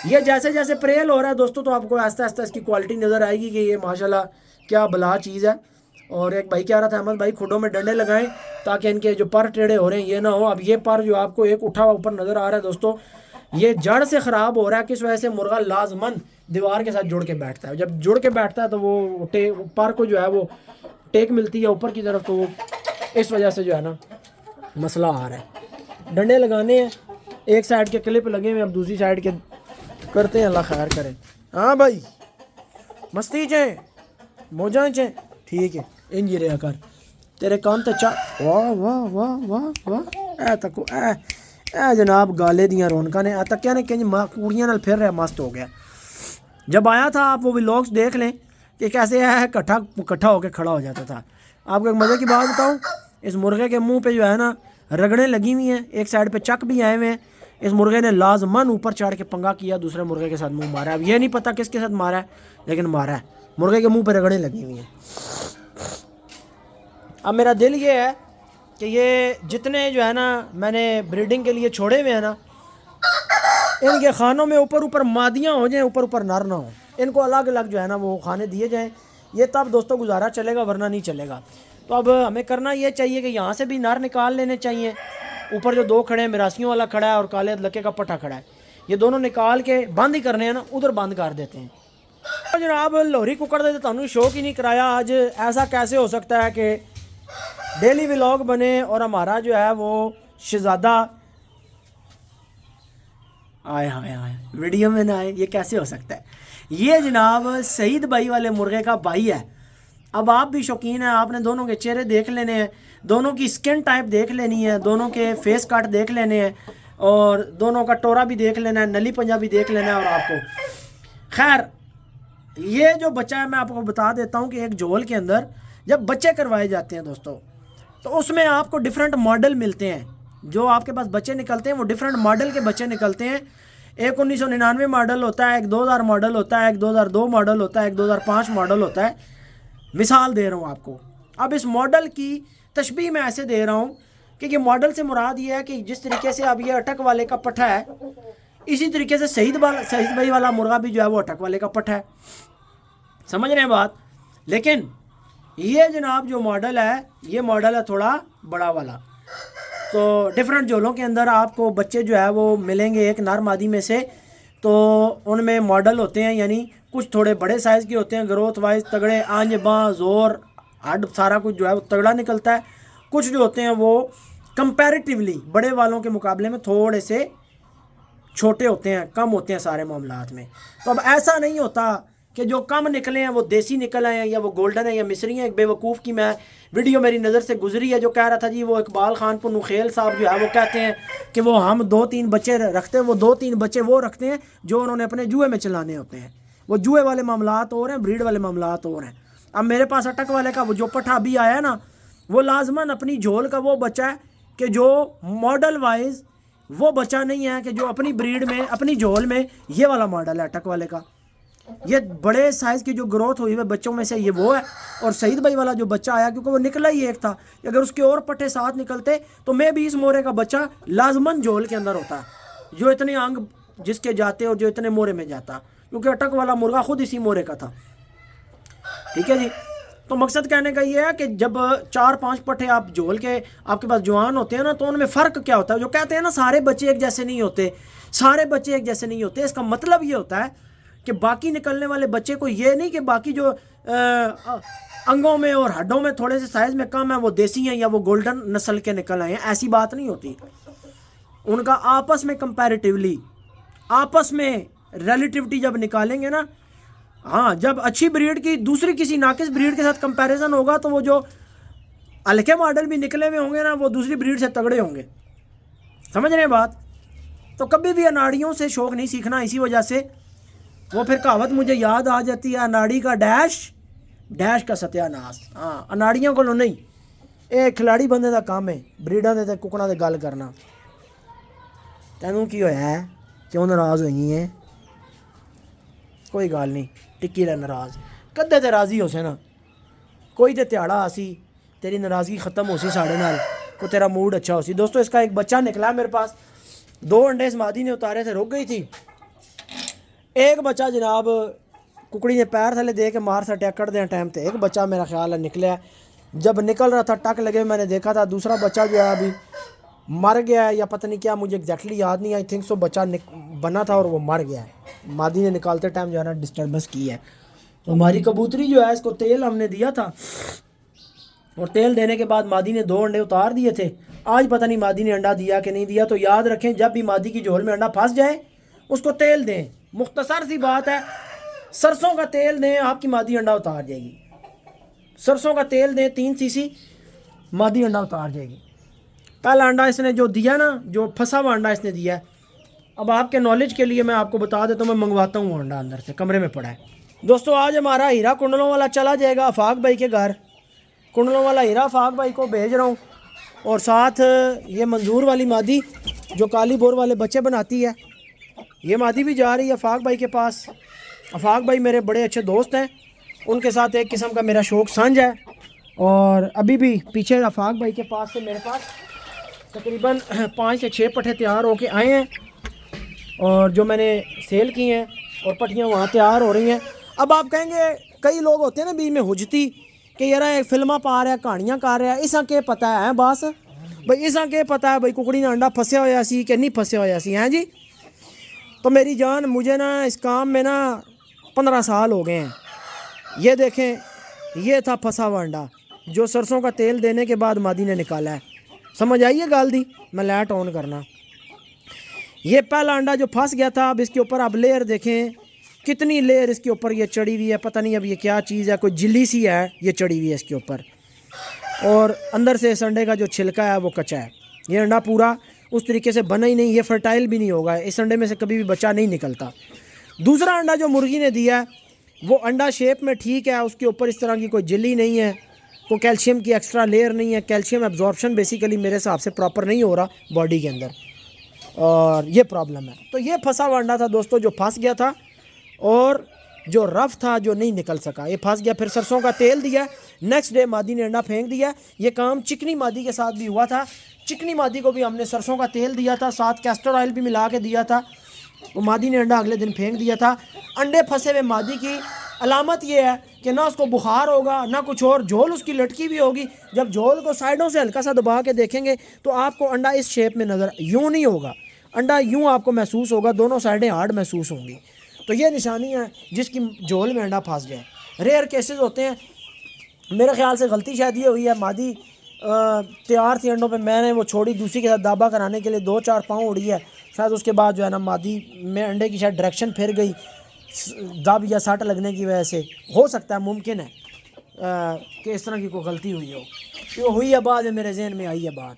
ये जैसे जैसे प्रेल हो रहा है दोस्तों, तो आपको आहिस्ता आहिस्ता इसकी क्वालिटी नज़र आएगी कि ये माशाल्लाह क्या बला चीज़ है। और एक भाई कह रहा था, अहमद भाई खुडों में डंडे लगाएं ताकि इनके जो पर टेढ़े हो रहे हैं ये ना हो। अब ये पर जो आपको एक उठा हुआ ऊपर नज़र आ रहा है दोस्तों, ये जड़ से ख़राब हो रहा है। किस वजह से? मुर्गा लाजमन दीवार के साथ जुड़ के बैठता है। जब जुड़ के बैठता है तो वो पर को जो है वो टेक मिलती है ऊपर की तरफ, तो वो इस वजह से जो है ना मसला आ रहा है। डंडे लगाने हैं, एक साइड के क्लिप लगे हुए, अब दूसरी साइड के करते हैं, अल्लाह खैर करे। हाँ भाई मस्ती चे मौजा चे, ठीक है इंज रहा कर, तेरे कान ते चा। वाह वाह वाह वाह वाह, ए तक ए जनाब गाले दियाँ रौनका ने तकिया ने किंज कुड़ियाँ नाल फिर रहा, मस्त हो गया। जब आया था आप वो व्लॉग्स देख लें कि कैसे है इकट्ठा होकर खड़ा हो जाता था। आपको एक मज़े की बात बताऊँ, इस मुर्गे के मुंह पे जो है ना रगड़ें लगी हुई हैं, एक साइड पे चक भी आए हुए हैं। इस मुर्गे ने लाजमन ऊपर चढ़ के पंगा किया, दूसरे मुर्गे के साथ मुंह मारा। अब ये नहीं पता किसके साथ मारा है, लेकिन मारा है। मुर्गे के मुंह पे रगड़ें लगी हुई हैं। अब मेरा दिल ये है कि ये जितने जो है ना मैंने ब्रीडिंग के लिए छोड़े हुए हैं ना, इनके खानों में ऊपर ऊपर मादियाँ हो जाएं, ऊपर ऊपर नर ना हो। इनको अलग अलग जो है ना वो खाने दिए जाएं, ये तब दोस्तों गुजारा चलेगा, वरना नहीं चलेगा। तो अब हमें करना ये चाहिए कि यहाँ से भी नर निकाल लेने चाहिए। ऊपर जो दो खड़े हैं, मिरासियों वाला खड़ा है और काले लक्के का पट्टा खड़ा है, ये दोनों निकाल के बंद ही करने हैं ना, उधर बंद कर देते हैं। तो जनाब लोहरी कुकड़ दे तो शौक ही नहीं कराया आज। ऐसा कैसे हो सकता है कि डेली व्लॉग बने और हमारा जो है वो शहजादा आए हाय हाय वीडियो में ना आए, ये कैसे हो सकता है? ये जनाब सईद भाई वाले मुर्गे का भाई है। अब आप भी शौकीन हैं, आपने दोनों के चेहरे देख लेने हैं, दोनों की स्किन टाइप देख लेनी है, दोनों के फेस कट देख लेने हैं, और दोनों का टोरा भी देख लेना है, नली पंजा भी देख लेना है। और आपको खैर ये जो बच्चा है, मैं आपको बता देता हूँ कि एक झोल के अंदर जब बच्चे करवाए जाते हैं दोस्तों, तो उसमें आपको डिफरेंट मॉडल मिलते हैं। जो आपके पास बच्चे निकलते हैं वो डिफरेंट मॉडल के बच्चे निकलते हैं। एक 1999 मॉडल होता है, एक 2000 मॉडल होता है, एक 2002 मॉडल होता है, एक 2005 मॉडल होता है। मिसाल दे रहा हूँ आपको। अब इस मॉडल की तशबीह मैं ऐसे दे रहा हूँ कि ये मॉडल से मुराद ये है कि जिस तरीके से अब ये अटक वाले का पट्टा है, इसी तरीके से सईद भाई वाला मुर्गा भी जो है वो अटक वाले का पट्टा है। समझ रहे हैं बात? लेकिन ये जनाब जो मॉडल है, ये मॉडल है थोड़ा बड़ा वाला। तो डिफरेंट झोलों के अंदर आपको बच्चे जो है वो मिलेंगे एक नर मादी में से। तो उनमें मॉडल होते हैं, यानी कुछ थोड़े बड़े साइज़ के होते हैं, ग्रोथ वाइज तगड़े, आंज बाँ जोर हड्ड सारा कुछ जो है वो तगड़ा निकलता है। कुछ जो होते हैं वो कंपैरेटिवली बड़े वालों के मुकाबले में थोड़े से छोटे होते हैं, कम होते हैं सारे मामलात में। तो अब ऐसा नहीं होता कि जो कम निकले हैं वो देसी निकल आए हैं या वो गोल्डन है या मिस्री हैं। एक बेवकूफ़ की मैं वीडियो मेरी नज़र से गुजरी है जो कह रहा था जी, वो इकबाल खान पुनुखेल साहब जो है वो कहते हैं कि वो हम 2-3 बच्चे रखते हैं, वो 2-3 बच्चे वो रखते हैं जो उन्होंने अपने जुए में चलाने होते हैं। वो जुए वाले मामलात और हैं, ब्रीड वाले मामलात और हैं। अब मेरे पास अटक वाले का वो जो पट्ठा अभी आया है ना, वो लाजमन अपनी झोल का वो बच्चा है कि जो मॉडल वाइज वो बच्चा नहीं है कि जो अपनी ब्रीड में अपनी झोल में ये वाला मॉडल है अटक वाले का। ये बड़े साइज़ की जो ग्रोथ हुई है बच्चों में से ये वो है। और सईद भाई वाला जो बच्चा आया, क्योंकि वो निकला ही एक था, अगर उसके और पट्टे साथ निकलते तो मैं भी इस मोरे का बच्चा लाजमन झोल के अंदर होता, जो इतने अंग जिसके जाते और जो इतने मोरे में जाता, क्योंकि अटक वाला मुर्गा खुद इसी मोरे का था। ठीक है जी। तो मकसद कहने का ये है कि जब 4-5 पट्टे आप झोल के आपके पास जवान होते हैं ना, तो उनमें फ़र्क क्या होता है? जो कहते हैं ना सारे बच्चे एक जैसे नहीं होते, सारे बच्चे एक जैसे नहीं होते, इसका मतलब ये होता है कि बाकी निकलने वाले बच्चे को ये नहीं कि बाकी जो अंगों में और हड्डों में थोड़े से साइज में कम है वो देसी हैं या वो गोल्डन नस्ल के निकल आए हैं, ऐसी बात नहीं होती। उनका आपस में कंपैरेटिवली, आपस में रिलेटिविटी जब निकालेंगे ना, हाँ, जब अच्छी ब्रीड की दूसरी किसी नाकिस ब्रीड के साथ कंपैरिजन होगा तो वो जो हल्के मॉडल भी निकले हुए होंगे ना, वो दूसरी ब्रीड से तगड़े होंगे। समझ रहे हैं बात? तो कभी भी अनाड़ियों से शौक नहीं सीखना। इसी वजह से वो फिर कहावत मुझे याद आ जाती है, अनाड़ी का डैश, डैश का सत्यानाश। हाँ, अनाड़ियों को नहीं, ये खिलाड़ी बंदे का काम है ब्रीडा दे कुकड़ा दे गल करना। तेनू की होया है, क्यों नाराज़ हुई है? कोई गल नहीं, टिक्की रह नाराज़, कदे ते राज़ी हो से ना, कोई तो ध्याड़ा आसी तेरी नाराज़गी ख़त्म हो सी साढ़े नाल, को तेरा मूड अच्छा हो सी। दोस्तों इसका एक बच्चा निकला मेरे पास, 2 अंडे इस मादी ने उतारे थे, रुक गई थी। एक बच्चा जनाब कुकड़ी ने पैर थले दे के मार सटिया कट दें टाइम पे, एक बच्चा मेरा ख्याल है निकला। जब निकल रहा था टक लगे मैंने देखा था, दूसरा बच्चा जो है अभी मर गया है या पता नहीं क्या, मुझे एग्जैक्टली याद नहीं। आई थिंक सो बच्चा बना था और वो मर गया है। मादी ने निकालते टाइम जो है ना डिस्टर्बेंस की है। तो हमारी कबूतरी जो है इसको तेल हमने दिया था, और तेल देने के बाद मादी ने 2 अंडे उतार दिए थे। आज पता नहीं मादी ने अंडा दिया कि नहीं दिया। तो याद रखें, जब भी मादी की झोल में अंडा फंस जाए उसको तेल दें। मुख्तसर सी बात है, सरसों का तेल दें, आपकी मादी अंडा उतार जाएगी। सरसों का तेल दें 3 सीसी, मादी अंडा उतार जाएगी। पहला अंडा इसने जो दिया ना, जो फंसा हुआ अंडा इसने दिया है। अब आपके नॉलेज के लिए मैं आपको बता देता हूँ, मैं मंगवाता हूँ अंडा, अंदर से कमरे में पड़ा है। दोस्तों आज हमारा हीरा कुंडलों वाला चला जाएगा आफाक भाई के घर। कुंडलों वाला हीरा आफाक भाई को भेज रहा हूँ, और साथ ये मंजूर वाली मादी जो काली बोर वाले बच्चे बनाती है, ये मादी भी जा रही है आफाक भाई के पास। आफाक भाई मेरे बड़े अच्छे दोस्त हैं, उनके साथ एक किस्म का मेरा शौक़ साझा है। और अभी भी पीछे आफाक भाई के पास से मेरे पास तकरीबन 5 से 6 पट्ठे तैयार होके आए हैं, और जो मैंने सेल की हैं, और पट्टियाँ वहाँ तैयार हो रही हैं। अब आप कहेंगे, कई लोग होते हैं ना बीच में हुजती कि यार फिल्मा पा रहा, कहानियाँ कर रहा, इसा के पता है बस भाई, इसा के पता है भाई कुकड़ी ने अंडा फंसया होया सी कि नहीं फंसया होया सी, हैं जी। तो मेरी जान, मुझे ना इस काम में ना 15 साल हो गए हैं। ये देखें, ये था फंसा हुआ अंडा जो सरसों का तेल देने के बाद मादी ने निकाला है। समझ आइए गाल दी, मैं लाइट ऑन करना। ये पहला अंडा जो फंस गया था, अब इसके ऊपर आप लेयर देखें, कितनी लेयर इसके ऊपर ये चढ़ी हुई है। पता नहीं अब ये क्या चीज़ है, कोई जिल्ली सी है ये चढ़ी हुई है इसके ऊपर, और अंदर से इस अंडे का जो छिलका है वो कच्चा है। ये अंडा पूरा उस तरीके से बना ही नहीं, ये फर्टाइल भी नहीं होगा, इस अंडे में से कभी भी बच्चा नहीं निकलता। दूसरा अंडा जो मुर्गी ने दिया है वो अंडा शेप में ठीक है, उसके ऊपर इस तरह की कोई जिल्ली नहीं है, कोई कैल्शियम की एक्स्ट्रा लेयर नहीं है। कैल्शियम एब्जॉर्प्शन बेसिकली मेरे हिसाब से प्रॉपर नहीं हो रहा बॉडी के अंदर, और ये प्रॉब्लम है। तो ये फंसा हुआ अंडा था दोस्तों, जो फंस गया था, और जो रफ था, जो नहीं निकल सका, ये फंस गया। फिर सरसों का तेल दिया, नेक्स्ट डे मादी ने अंडा फेंक दिया। ये काम चिकनी मादी के साथ भी हुआ था। चिकनी मादी को भी हमने सरसों का तेल दिया था, साथ कैस्टर ऑयल भी मिला के दिया था। वो मादी ने अंडा अगले दिन फेंक दिया था। अंडे फंसे हुए मादी की अलामत ये है कि ना उसको बुखार होगा ना कुछ और, झोल उसकी लटकी भी होगी। जब झोल को साइडों से हल्का सा दबा के देखेंगे तो आपको अंडा इस शेप में नज़र, यूँ नहीं होगा अंडा, यूँ आपको महसूस होगा, दोनों साइडें हार्ड महसूस होंगी। तो ये निशानी है जिसकी झोल में अंडा फंस जाए। रेयर केसेस होते हैं, मेरे ख्याल से गलती शायद ये हुई है, मादी तैयार थी अंडों पे, मैंने वो छोड़ी, दूसरी के साथ दाबा कराने के लिए 2-4 पाँव उड़ी है शायद। उसके बाद जो है ना मादी में अंडे की शायद डायरेक्शन फिर गई, दाब या साट लगने की वजह से। हो सकता है, मुमकिन है कि इस तरह की कोई गलती हुई हो, कि हुई है बाद में मेरे जहन में आई है बात।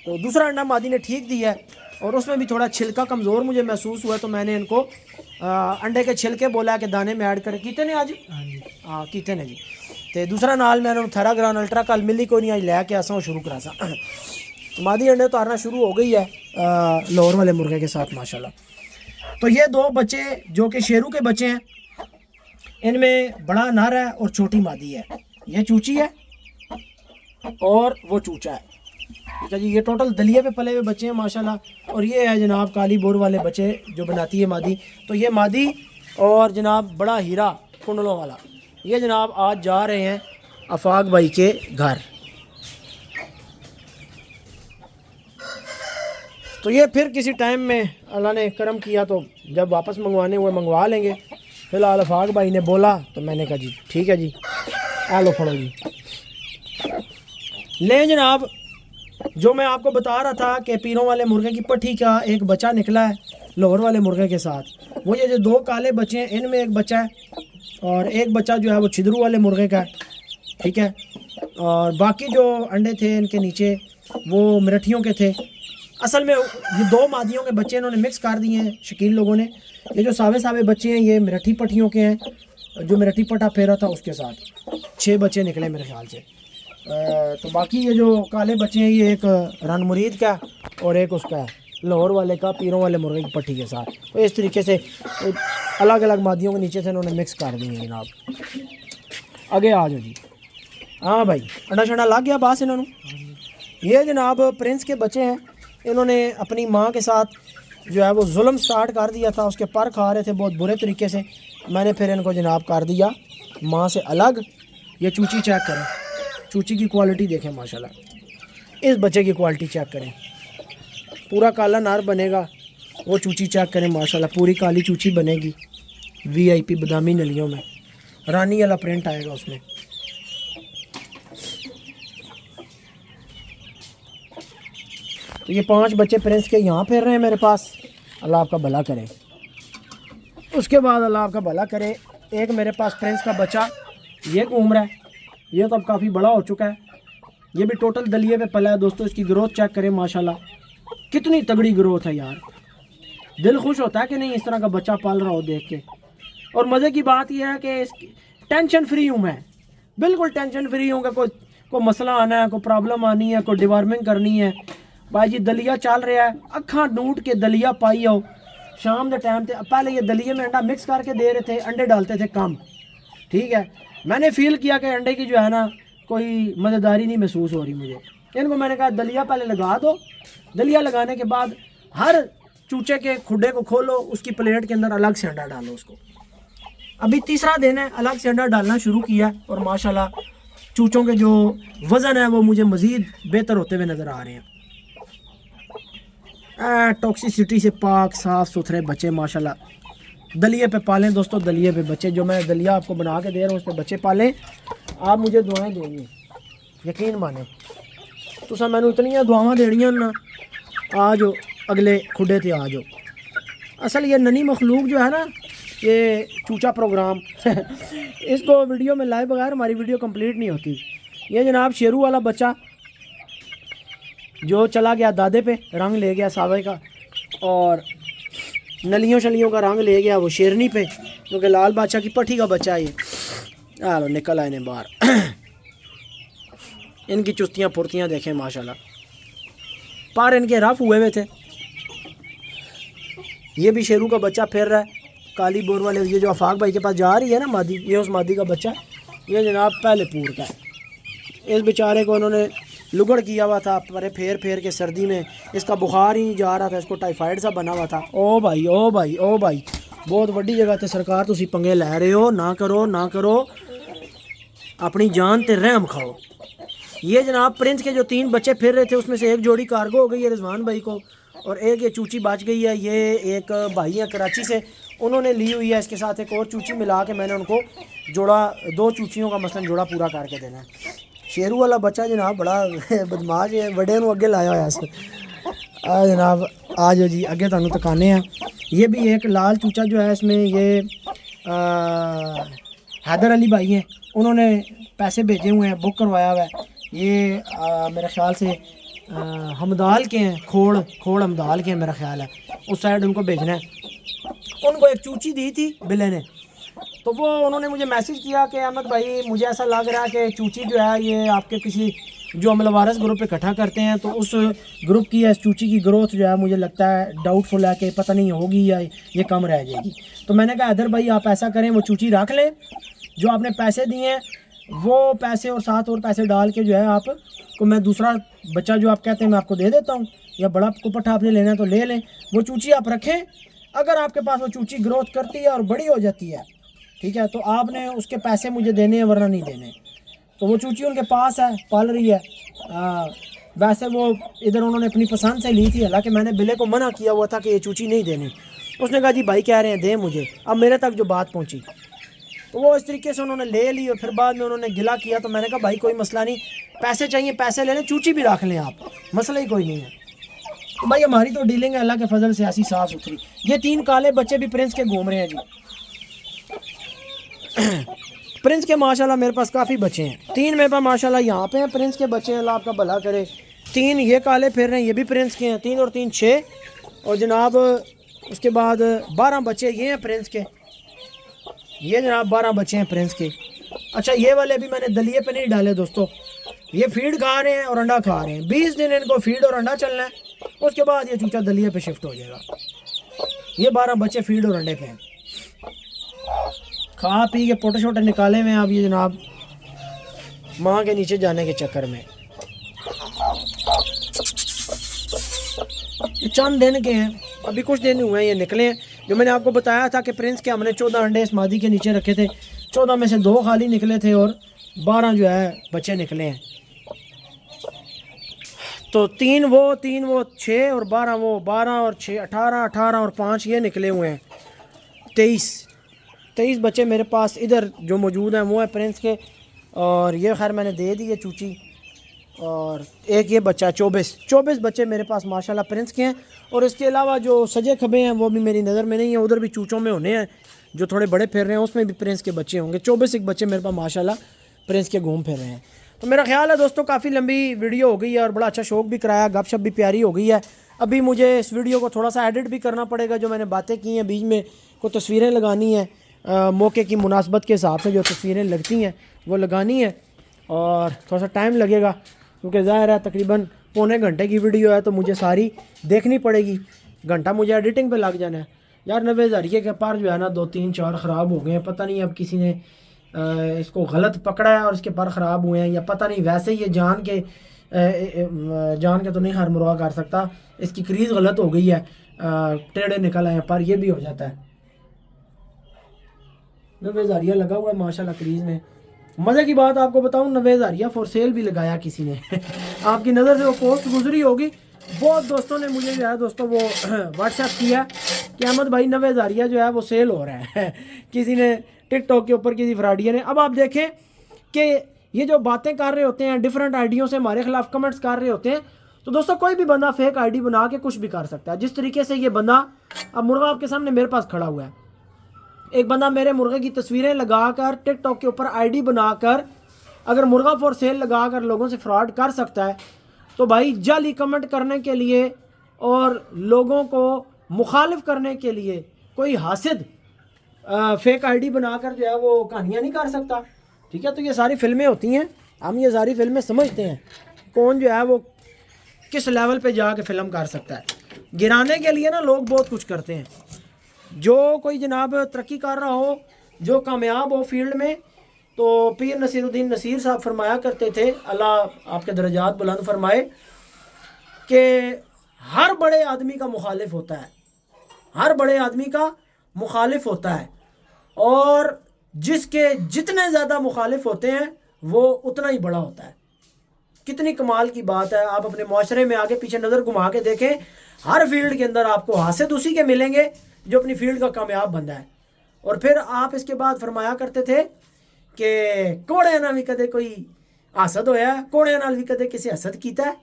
तो दूसरा अंडा मादी ने ठीक दिया है, और उसमें भी थोड़ा छिलका कमज़ोर मुझे महसूस हुआ, तो मैंने इनको अंडे के छिलके बोला कि दाने में ऐड कर कीते ने आज, हाँ कीते ने जी। तो दूसरा नाल मैंने थेराग्रान अल्ट्रा कल मिली कोई नहीं, आज लैके आसा शुरू करा सा। तो मादी अंडे उतारना शुरू हो गई है लाहौर वाले मुर्गे के साथ माशाल्लाह। तो ये 2 बच्चे जो कि शेरू के बच्चे हैं, इनमें बड़ा नर है और छोटी मादी है। ये चूची है और वो चूचा है, ठीक है जी। ये टोटल दलिए पे पले हुए बच्चे हैं माशाल्लाह। और ये है जनाब काली बोर वाले बच्चे जो बनाती है मादी। तो ये मादी और जनाब बड़ा हीरा कुंडलों वाला, ये जनाब आज जा रहे हैं आफाक भाई के घर। तो ये फिर किसी टाइम में अल्लाह ने करम किया तो जब वापस मंगवाने हुए मंगवा लेंगे। फिलहाल अफाक भाई ने बोला तो मैंने कहा जी ठीक है जी, आ लो फड़ो जी। ले जनाब, जो मैं आपको बता रहा था कि पीरों वाले मुर्गे की पट्टी का एक बच्चा निकला है लाहौर वाले मुर्गे के साथ, वो ये जो दो काले बच्चे हैं इनमें एक बच्चा है और एक बच्चा जो है वो छिदरू वाले मुर्गे का है, ठीक है। और बाकी जो अंडे थे इनके नीचे वो मराठियों के थे। असल में ये दो मादियों के बच्चे इन्होंने मिक्स कर दिए हैं शकील लोगों ने। ये जो सावे सावे बच्चे हैं ये मराठी पट्टियों के हैं, जो मराठी पट्टा फेरा था उसके साथ 6 बच्चे निकले मेरे ख्याल से। तो बाकी ये जो काले बच्चे हैं ये एक रन मुरीद का और एक उसका है लाहौर वाले का पीरों वाले मुर्गे की पट्टी के साथ। तो इस तरीके से अलग अलग मादियों के नीचे से इन्होंने मिक्स कर दिए हैं जनाब। आगे आ जाओ जी। हाँ भाई, अंडा शंडा लग गया बास इन्होंने। ये जनाब प्रिंस के बच्चे हैं, इन्होंने अपनी माँ के साथ जो है वो जुल्म स्टार्ट कर दिया था। उसके पर खा रहे थे बहुत बुरे तरीके से, मैंने फिर इनको जनाब कर दिया माँ से अलग। ये चूची चेक करें, चूची की क्वालिटी देखें माशाल्लाह। इस बच्चे की क्वालिटी चेक करें, पूरा काला नार बनेगा। वो चूची चेक करें माशाल्लाह, पूरी काली चूची बनेगी VIP बादामी नलियों में, रानी वाला प्रिंट आएगा उसमें। तो ये 5 बच्चे प्रिंस के यहाँ फिर रहे हैं मेरे पास, अल्लाह आपका भला करे। उसके बाद अल्लाह आपका भला करे, एक मेरे पास प्रिंस का बच्चा ये घूम रहा है, ये तो अब काफ़ी बड़ा हो चुका है। ये भी टोटल दलिए पे पला है दोस्तों। इसकी ग्रोथ चेक करें माशाल्लाह, कितनी तगड़ी ग्रोथ है यार। दिल खुश होता है कि नहीं इस तरह का बच्चा पाल रहा हो देख के। और मज़े की बात यह है कि टेंशन फ्री हूँ मैं, बिल्कुल टेंशन फ्री हूँ कि कोई मसला आना है, कोई प्रॉब्लम आनी है, कोई डिवार्मिंग करनी है। भाई जी दलिया चल रहा है, अखा नूट के दलिया पाई आओ। शाम के टाइम थे पहले ये दलिए में अंडा मिक्स करके दे रहे थे, अंडे डालते थे कम, ठीक है। मैंने फील किया कि अंडे की जो है ना कोई मददगारी नहीं महसूस हो रही मुझे। इनको मैंने कहा दलिया पहले लगा दो, दलिया लगाने के बाद हर चूचे के खुडे को खोलो, उसकी प्लेट के अंदर अलग से अंडा डालो उसको। अभी तीसरा दिन है, अलग से अंडा डालना शुरू किया और माशाल्लाह चूचों के जो वज़न है वो मुझे मज़ीद बेहतर होते हुए नज़र आ रहे हैं। टॉक्सिसिटी से पाक साफ़ सुथरे बच्चे माशाल्लाह। दलिए पे पालें दोस्तों, दलिए पे बच्चे। जो मैं दलिया आपको बना के दे रहा हूँ उस पर बच्चे पालें। आप मुझे दुआएं देंगे, यकीन माने। तुसा मैनू इतनी दुआवां देनियां ना, आ जाओ अगले खुडे थे आ जाओ। असल ये ननी मखलूक जो है ना, ये चूचा प्रोग्राम इसको वीडियो में लाइव बगैर हमारी वीडियो कंप्लीट नहीं होती। ये जनाब शेरू वाला बच्चा जो चला गया दादे पे, रंग ले गया सावे का और नलियों शलियों का रंग ले गया वो शेरनी पे, क्योंकि लाल बादशाह की पट्टी का बच्चा है ये। आ लो निकल आए ने बाहर। इनकी चुस्तियाँ फुर्तियाँ देखें माशाल्लाह, पार इनके रफ हुए हुए थे। ये भी शेरू का बच्चा फिर रहा है, काली बोर वाले। ये जो अफाक भाई के पास जा रही है ना मादी, ये उस मादी का बच्चा। ये जनाब पहले पूर का है। इस बेचारे को उन्होंने लुगड़ किया हुआ था, पर फेर फेर के सर्दी में इसका बुखार ही जा रहा था, इसको टाइफाइड सा बना हुआ था। ओ भाई ओ भाई ओ भाई, बहुत वड्डी जगह ते सरकार तुसी पंगे लै रहे हो, ना करो ना करो, अपनी जान ते रहम खाओ। ये जनाब प्रिंस के जो 3 बच्चे फिर रहे थे उसमें से एक जोड़ी कार्गो हो गई है रिजवान भाई को, और एक ये चूची बच गई है। ये एक भाई है कराची से, उन्होंने ली हुई है। इसके साथ एक और चूची मिला के मैंने उनको जोड़ा, 2 चूचियों का मसलन जोड़ा पूरा करके देना है। शेरू वाला बच्चा जनाब बड़ा बदमाश है, बड़े नूं अगे लाया हुआ है। आ जनाब आ जाओ जी, अगे तुहानूं तकाने हैं। ये भी एक लाल चूचा जो है इसमें, ये हैदर अली भाई हैं, उन्होंने पैसे भेजे हुए हैं, बुक करवाया हुआ है। ये मेरे ख्याल से हमदाल के हैं, खोड़ हमदाल के हैं मेरा ख्याल है, उस साइड उनको भेजना है। उनको एक चूची दी थी बिले ने, तो वो उन्होंने मुझे मैसेज किया कि अहमद भाई मुझे ऐसा लग रहा है कि चूची जो है ये आपके किसी जो अमल वारस ग्रुप पे इकट्ठा करते हैं, तो उस ग्रुप की इस चूची की ग्रोथ जो है मुझे लगता है डाउटफुल है कि पता नहीं होगी या ये कम रह जाएगी। तो मैंने कहा हैदर भाई आप ऐसा करें, वो चूची रख लें, जो आपने पैसे दिए हैं वो पैसे और साथ और पैसे डाल के जो है आपको मैं दूसरा बच्चा जो आप कहते हैं मैं आपको दे देता हूँ, या बड़ा कुपट्ठा आपने लेना है तो ले लें। वो चूची आप रखें, अगर आपके पास वो चूची ग्रोथ करती है और बड़ी हो जाती है, ठीक है, तो आपने उसके पैसे मुझे देने हैं वरना नहीं देने। तो वो चूची उनके पास है, पाल रही है। वैसे वो इधर उन्होंने अपनी पसंद से ली थी, हालांकि मैंने बिले को मना किया हुआ था कि ये चूची नहीं देनी। उसने कहा जी भाई कह रहे हैं दे मुझे। अब मेरे तक जो बात पहुंची तो वो इस तरीके से उन्होंने ले ली और फिर बाद में उन्होंने गिला किया। तो मैंने कहा भाई कोई मसला नहीं, पैसे चाहिए पैसे ले लें, चूची भी रख लें आप, मसला ही कोई नहीं है। तो भाई हमारी तो डीलिंग है अल्लाह के फजल से ऐसी साफ सुथरी। ये 3 काले बच्चे भी प्रिंस के घूम रहे हैं जी। प्रिंस के माशाल्लाह मेरे पास काफ़ी बच्चे हैं, 3 मेरे पास माशाल्लाह यहाँ पे हैं प्रिंस के बच्चे हैं, अल्लाह आपका भला करे। 3 ये काले फिर रहे हैं, ये भी प्रिंस के हैं, 3 और 3 6। और जनाब उसके बाद 12 बच्चे ये हैं प्रिंस के, ये जनाब 12 बच्चे हैं प्रिंस के। अच्छा ये वाले भी मैंने दलिए पे नहीं डाले दोस्तों, ये फीड खा रहे हैं और अंडा खा रहे हैं। 20 दिन इनको फीड और अंडा चलना है, उसके बाद ये चूचा दलिए पे शिफ्ट हो जाएगा। ये 12 बच्चे फीड और अंडे पे हैं, खा पी के पोटे छोटे निकाले हुए हैं अब ये जनाब माँ के नीचे जाने के चक्कर में। ये चंद दिन के हैं, अभी कुछ दिन हुए हैं ये निकले हैं। जो मैंने आपको बताया था कि प्रिंस के हमने 14 अंडे इस मादी के नीचे रखे थे, 14 में से 2 खाली निकले थे और 12 जो है बच्चे निकले हैं। तो 3 वो 6 और 12 वो 12 और 6 18 और 5 ये निकले हुए हैं। 23 बच्चे मेरे पास इधर जो मौजूद हैं वो है प्रिंस के। और ये खैर मैंने दे दी है चूची। और एक ये बच्चा 24 बच्चे मेरे पास माशाल्लाह प्रिंस के हैं। और इसके अलावा जो सजे खबे हैं वो भी मेरी नज़र में नहीं है, उधर भी चूचों में होने हैं जो थोड़े बड़े फिर रहे हैं, उसमें भी प्रिंस के बच्चे होंगे। 24 एक बच्चे मेरे पास माशाल्लाह प्रिंस के घूम फिर रहे हैं। तो मेरा ख्याल है दोस्तों काफ़ी लंबी वीडियो हो गई है और बड़ा अच्छा शौक भी कराया, गपशप भी प्यारी हो गई है। अभी मुझे इस वीडियो को थोड़ा सा एडिट भी करना पड़ेगा, जो मैंने बातें की हैं बीच में कोई तस्वीरें लगानी है, मौके की मुनासबत के हिसाब से जो तस्वीरें लगती हैं वो लगानी है और थोड़ा सा टाइम लगेगा क्योंकि ज़ाहिर है तकरीबन पौने घंटे की वीडियो है तो मुझे सारी देखनी पड़ेगी। घंटा मुझे एडिटिंग पे लग जाना है यार। 90 हज़ारिये के पर जो है ना 2 3 4 ख़राब हो गए हैं, पता नहीं अब किसी ने इसको गलत पकड़ा है और इसके पर ख़राब हुए हैं या पता नहीं, वैसे ही ये जान के तो नहीं हर मुर्गा कर सकता, इसकी क्रीज़ गलत हो गई है, टेढ़े निकल आए हैं पर, ये भी हो जाता है। 90 हज़ारिया लगा हुआ है माशाल्लाह क्रीज़ में। मज़े की बात आपको बताऊं, 90 हज़ारिया फॉर सेल भी लगाया किसी ने आपकी नज़र से वो पोस्ट गुजरी होगी, बहुत दोस्तों ने मुझे जो है दोस्तों वो व्हाट्सएप किया कि अहमद भाई 90 हज़ारिया जो है वो सेल हो रहा है किसी ने टिकटॉक के ऊपर किसी फ्रॉडिया ने। अब आप देखें कि ये जो बातें कर रहे होते हैं डिफरेंट आईडियों से हमारे खिलाफ कमेंट्स कर रहे होते हैं, तो दोस्तों कोई भी बंदा फेक आईडी बना के कुछ भी कर सकता है। जिस तरीके से ये बंदा, अब मुर्गा आपके सामने मेरे पास खड़ा हुआ है, एक बंदा मेरे मुर्गे की तस्वीरें लगाकर टिकटॉक के ऊपर आईडी बनाकर अगर मुर्गा फॉर सेल लगाकर लोगों से फ्रॉड कर सकता है, तो भाई जाली कमेंट करने के लिए और लोगों को मुखालिफ करने के लिए कोई हासिद फेक आईडी बनाकर जो है वो कहानियाँ नहीं कर सकता। ठीक है, तो ये सारी फिल्में होती हैं, हम ये सारी फिल्में समझते हैं कौन जो है वो किस लेवल पे जाके फ़िल्म कर सकता है। गिराने के लिए ना लोग बहुत कुछ करते हैं। जो कोई जनाब तरक्की कर रहा हो, जो कामयाब हो फील्ड में, तो पीर नसीरुद्दीन नसीर साहब फरमाया करते थे, अल्लाह आपके दर्जात बुलंद फरमाए, कि हर बड़े आदमी का मुखालिफ होता है, हर बड़े आदमी का मुखालिफ होता है, और जिसके जितने ज़्यादा मुखालिफ होते हैं वो उतना ही बड़ा होता है। कितनी कमाल की बात है। आप अपने माशरे में आगे पीछे नज़र घुमा के देखें, हर फील्ड के अंदर आपको हासिद उसी के मिलेंगे जो अपनी फील्ड का कामयाब बंदा है। और फिर आप इसके बाद फरमाया करते थे कि कोड़े नाल भी कदे कोई हासद होया, कोड़े नाल भी कदे किसी हसद कीता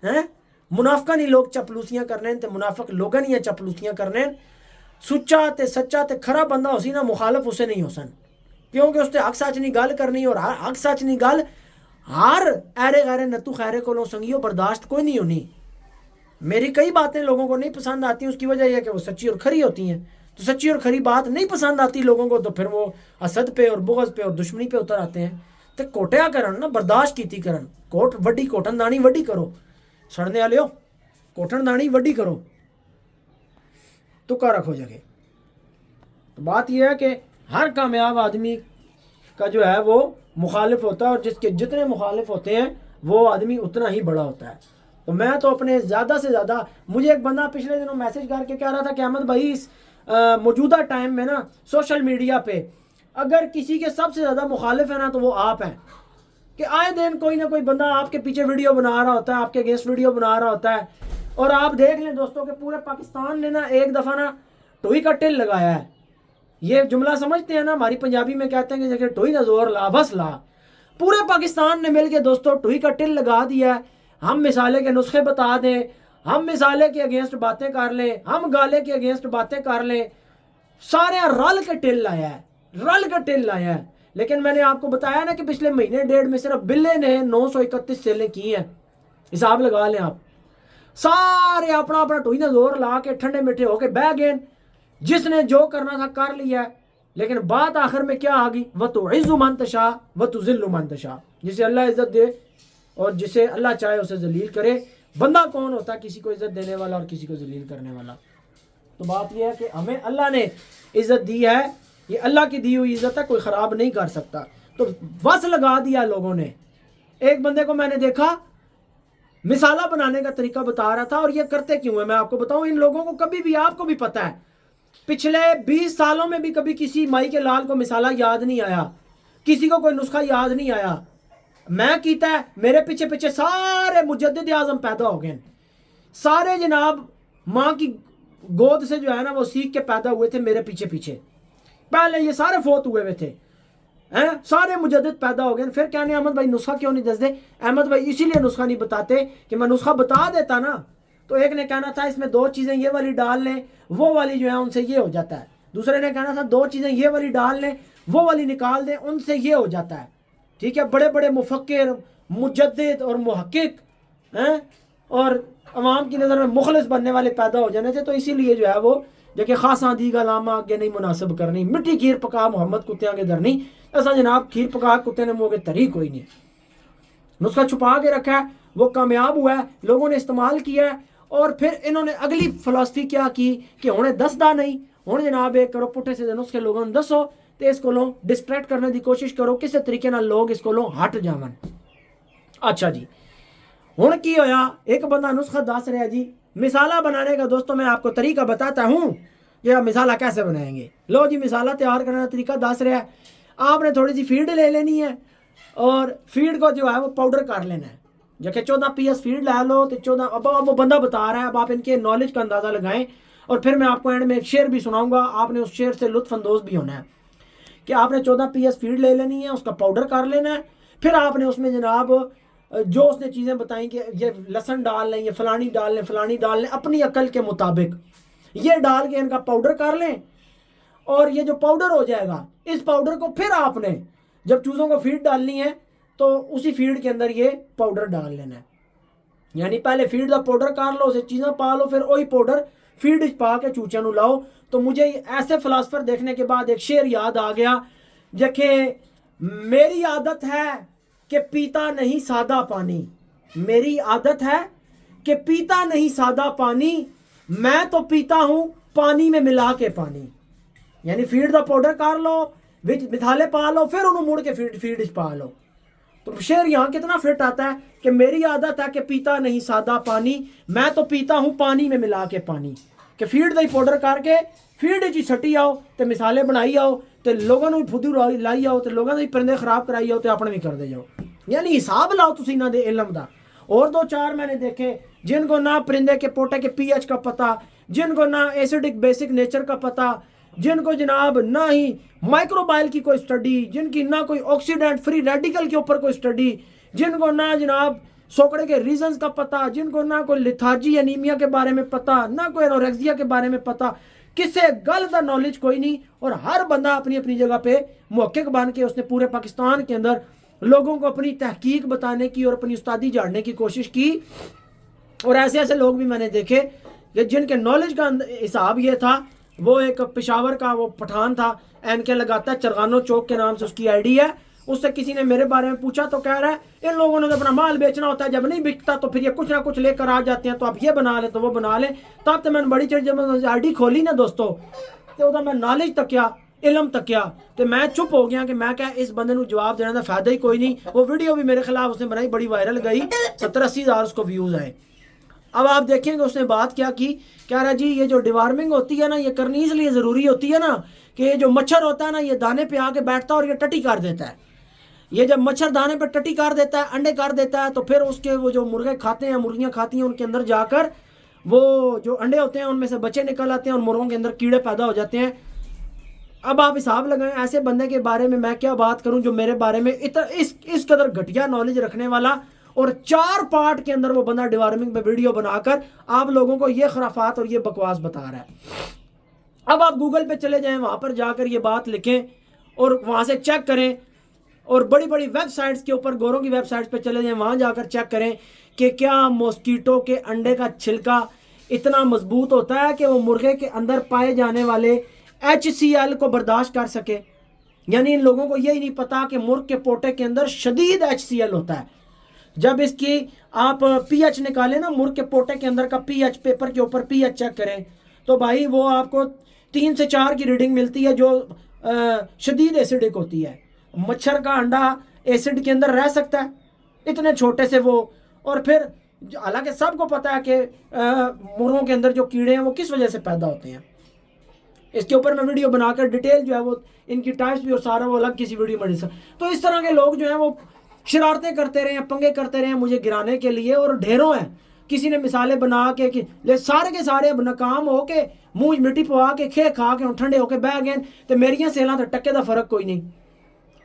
है। मुनाफका नहीं लोग चपलूसियाँ करने, तो मुनाफक लोग नहीं है चपलूसियाँ करने। सुच्चा ते सच्चा ते खरा बंदा हो सी ना, मुखालफ उसे नहीं हो सन, क्योंकि उसने हक सच नहीं गल करनी, और हक सच नहीं गल हर ऐरे गैरे नत्तू खैरे को संगियो बर्दाश्त कोई नहीं होनी। मेरी कई बातें लोगों को नहीं पसंद आती, उसकी वजह यह कि वो सच्ची और खरी होती हैं। तो सच्ची और खरी बात नहीं पसंद आती लोगों को, तो फिर वो हसद पे और बुग़्ज़ पे और दुश्मनी पे उतर आते हैं। तो कोटिया करन ना, बर्दाश्त कीती करन, कोट वड्डी कोटन दानी वड्डी करो, सड़ने वाले हो कोटन दानी वड्डी करो, तुक्का रखो जगह। तो बात यह है कि हर कामयाब आदमी का जो है वो मुखालिफ होता है, और जिसके जितने मुखालिफ होते हैं वो आदमी उतना ही बड़ा होता है। तो मैं तो अपने ज़्यादा से ज़्यादा, मुझे एक बंदा पिछले दिनों मैसेज करके कह रहा था कि अहमद भाई इस मौजूदा टाइम में ना सोशल मीडिया पे अगर किसी के सबसे ज़्यादा मुखालिफ है ना तो वो आप हैं, कि आए दिन कोई ना कोई बंदा आपके पीछे वीडियो बना रहा होता है, आपके अगेंस्ट वीडियो बना रहा होता है। और आप देख लें दोस्तों कि पूरे पाकिस्तान ने ना एक दफ़ा ना टोई का टिल लगाया है। ये जुमला समझते हैं ना, हमारी पंजाबी में कहते हैं कि जगह टोई ना जोर ला बस ला। पूरे पाकिस्तान ने मिलकर दोस्तों टोई का टिल लगा दिया है। हम मिसाले के नुस्खे बता दें, हम मिसाले के अगेंस्ट बातें कर लें, हम गाले के अगेंस्ट बातें कर लें, सारे रल के टिल लाया है, रल का टिल लाया है। लेकिन मैंने आपको बताया ना कि पिछले महीने डेढ़ में सिर्फ बिल्ले ने 931 सेलें की हैं। हिसाब लगा लें आप। सारे अपना अपना टोई ना जोर ला के ठंडे मीठे होके बह गए, जिसने जो करना था कर लिया है। लेकिन बात आखिर में क्या आ गई, वह तो इज़्ज़ु मन तशा व तो ज़िल्लु मन तशा। जिसे अल्लाह इज़्ज़त दे और जिसे अल्लाह चाहे उसे जलील करे। बंदा कौन होता है, किसी को इज़्ज़त देने वाला और किसी को जलील करने वाला। तो बात यह है कि हमें अल्लाह ने इज़्ज़त दी है, ये अल्लाह की दी हुई इज़्ज़त है, कोई ख़राब नहीं कर सकता। तो वस लगा दिया लोगों ने। एक बंदे को मैंने देखा मिसाला बनाने का तरीका बता रहा था, और ये करते क्यों है मैं आपको बताऊं। इन लोगों को कभी भी, आपको भी पता है, पिछले 20 सालों में भी कभी किसी माई के लाल को मिसाला याद नहीं आया, किसी को कोई नुस्खा याद नहीं आया। मैं कीता है, मेरे पीछे पीछे सारे मुजद्दिद आज़म पैदा हो गए, सारे जनाब माँ की गोद से जो है ना वो सीख के पैदा हुए थे मेरे पीछे पीछे। पहले ये सारे फोत हुए थे हैं, सारे मुजद्दिद पैदा हो गए। फिर कहने अहमद भाई नुस्खा क्यों नहीं दस दे। अहमद भाई इसीलिए नुस्खा नहीं बताते कि मैं नुस्खा बता देता ना तो एक ने कहना था इसमें 2 चीज़ें ये वाली डाल लें, वो वाली जो है उनसे ये हो जाता है। दूसरे ने कहना था 2 चीज़ें ये वाली डाल लें, वो वाली निकाल दें, उनसे ये हो जाता है। ठीक है, बड़े बड़े मुफक्किर, मुजद्दिद और मुहक्किक हैं और अवाम की नज़र में मुखलिस बनने वाले पैदा हो जाने थे। तो इसीलिए जो है वो देखिए खास आदि का लामा आगे नहीं मुनासिब करनी, मिट्टी खीर पका मोहम्मद कुत्ते आगे धरनी। ऐसा जनाब खीर पका कुत्ते ने मुँह के तरी कोई नहीं। नुस्खा छुपा के रखा है, वो कामयाब हुआ है, लोगों ने इस्तेमाल किया है। और फिर इन्होंने अगली फिलासफी क्या की कि उन्हें दसदा नहीं, हूँ जनाब एक करो पुट्ठे से नुस्खे लोगों ने दसो तो इसको लो डिस्ट्रैक्ट करने की कोशिश करो, किसी तरीके ना लोग इसको लो हट जावन। अच्छा जी, हूँ की होया, एक बंदा नुस्खा दस रहा जी मिसाला बनाने का। दोस्तों मैं आपको तरीका बताता हूँ कि आप मिसाला कैसे बनाएंगे। लो जी, मिसाला तैयार करने का तरीका दस रहा है। आपने थोड़ी सी फीड ले लेनी है और फीड को जो है वो पाउडर कर लेना है। जबकि 14 PS फीड ला लो तो 14, अब वो बंदा बता रहा है, अब आप इनके नॉलेज का अंदाज़ा लगाएं। और फिर मैं आपको एंड में एक शेर भी सुनाऊंगा, आपने उस शेर से लुत्फानंदोज़ भी होना है कि आपने 14 PS फीड ले लेनी है, उसका पाउडर कर लेना है। फिर आपने उसमें जनाब जो उसने चीज़ें बताई कि ये लहसुन डाल लें, ये फलानी डाल लें, फलानी डाल लें, अपनी अकल के मुताबिक ये डाल के इनका पाउडर कर लें। और ये जो पाउडर हो जाएगा, इस पाउडर को फिर आपने जब चूज़ों को फीड डालनी है तो उसी फीड के अंदर ये पाउडर डाल लेना है। यानी पहले फीड का पाउडर कर लो, उसे चीज़ें पा लो, फिर वही पाउडर फीड पा के चूचों को लाओ। तो मुझे ऐसे फिलासफर देखने के बाद एक शेर याद आ गया, जखे मेरी आदत है कि पीता नहीं सादा पानी, मेरी आदत है कि पीता नहीं सादा पानी, मैं तो पीता हूँ पानी में मिला के पानी। यानी फीड का पाउडर कर लो, विच मिसाले पा लो, फिर उन्होंने मुड़ के फीड पा लो। तो शेर यहाँ कितना फिट आता है कि मेरी आदत है कि पीता नहीं सादा पानी, मैं तो पीता हूँ पानी में मिला के पानी। कि फीड का ही पाउडर करके फीड च सटी आओ तो मिसाले बनाई आओ तो लोगों को फुदू लाई आओ तो लोगों के परिंदे खराब कराई आओ तो अपने भी करते जाओ। यानी हिसाब लाओ तुम इन्हों के इलम का। और 2-4 मैंने देखे जिनको ना परिंदे के पोटे के pH का पता, जिनको ना एसिडिक बेसिक नेचर का पता, जिनको जनाब ना ही माइक्रोबायल की कोई स्टडी, जिनकी ना कोई ऑक्सीडेंट फ्री रेडिकल के ऊपर कोई स्टडी, जिनको ना जनाब सोकड़े के रीजंस का पता, जिनको ना कोई लिथार्जी एनीमिया के बारे में पता, ना कोई एनोरेक्सिया के बारे में पता, किसे गल का नॉलेज कोई नहीं। और हर बंदा अपनी अपनी जगह पे मुहक्किक बन के उसने पूरे पाकिस्तान के अंदर लोगों को अपनी तहकीक बताने की और अपनी उस्तादी झाड़ने की कोशिश की। और ऐसे ऐसे लोग भी मैंने देखे कि जिनके नॉलेज का हिसाब ये था, वो एक पेशावर का वो पठान था, एनके लगाता है, चरगानो चौक के नाम से उसकी आईडी है। उससे किसी ने मेरे बारे में पूछा तो कह रहा है इन लोगों ने तो अपना माल बेचना होता है, जब नहीं बिकता तो फिर ये कुछ ना कुछ लेकर आ जाते हैं, तो आप ये बना लें तो वो बना लें। तब तो मैंने बड़ी चीज जब आईडी खोली ना दोस्तों तो मैं नॉलेज तक क्या इलम तक क्या तो मैं चुप हो गया कि मैं क्या इस बंदे को जवाब देने का फायदा ही कोई नहीं। वो वीडियो भी मेरे खिलाफ उसने बनाई, बड़ी वायरल गई, 70-80 हज़ार उसको व्यूज़ आए। अब आप देखेंगे उसने बात क्या की, कह रहा जी ये जो डिवार्मिंग होती है ना ये करनी इसलिए ज़रूरी होती है ना कि ये जो मच्छर होता है ना ये दाने पे आके बैठता है और ये टटी कर देता है। ये जब मच्छर दाने पे टटी कर देता है, अंडे कर देता है, तो फिर उसके वो जो मुर्गे खाते हैं, मुर्गियाँ खाती हैं, उनके अंदर जाकर वो जो अंडे होते हैं उनमें से बच्चे निकल आते हैं और मुर्गों के अंदर कीड़े पैदा हो जाते हैं। अब आप हिसाब लगाएं, ऐसे बंदे के बारे में मैं क्या बात करूं जो मेरे बारे में इस कदर घटिया नॉलेज रखने वाला, और 4 पार्ट के अंदर वो बंदा डिवॉर्मिंग पे वीडियो बनाकर आप लोगों को ये खुराफात और ये बकवास बता रहा है। अब आप गूगल पे चले जाएं, वहां पर जाकर ये बात लिखें और वहां से चेक करें, और बड़ी बड़ी वेबसाइट्स के ऊपर, गोरों की वेबसाइट्स पे चले जाएं, वहां जाकर चेक करें कि क्या मॉस्किटो के अंडे का छिलका इतना मजबूत होता है कि वो मुर्गे के अंदर पाए जाने वाले HCl को बर्दाश्त कर सके। यानी इन लोगों को यही नहीं पता कि मुर्ग के पोटे के अंदर शदीद HCl होता है। जब इसकी आप pH निकालें ना, मुर्ग के पोटे के अंदर का pH, पेपर के ऊपर pH चेक करें तो भाई वो आपको 3 से 4 की रीडिंग मिलती है, जो शदीद एसिडिक होती है। मच्छर का अंडा एसिड के अंदर रह सकता है इतने छोटे से वो। और फिर हालांकि सबको पता है कि मुर्गों के अंदर जो कीड़े हैं वो किस वजह से पैदा होते हैं। इसके ऊपर मैं वीडियो बनाकर डिटेल जो है वो इनकी टाइप्स भी और सारा वो अलग किसी वीडियो में। तो इस तरह के लोग जो हैं वो शरारतें करते रहे हैं, पंगे करते रहे हैं मुझे गिराने के लिए, और ढेरों हैं। किसी ने मिसालें बना के सारे के सारे नाकाम हो के मुँह मिट्टी पवा के खे खा के ठंडे होके बह गए, तो मेरिया सेलों तो टक्के का फर्क कोई नहीं।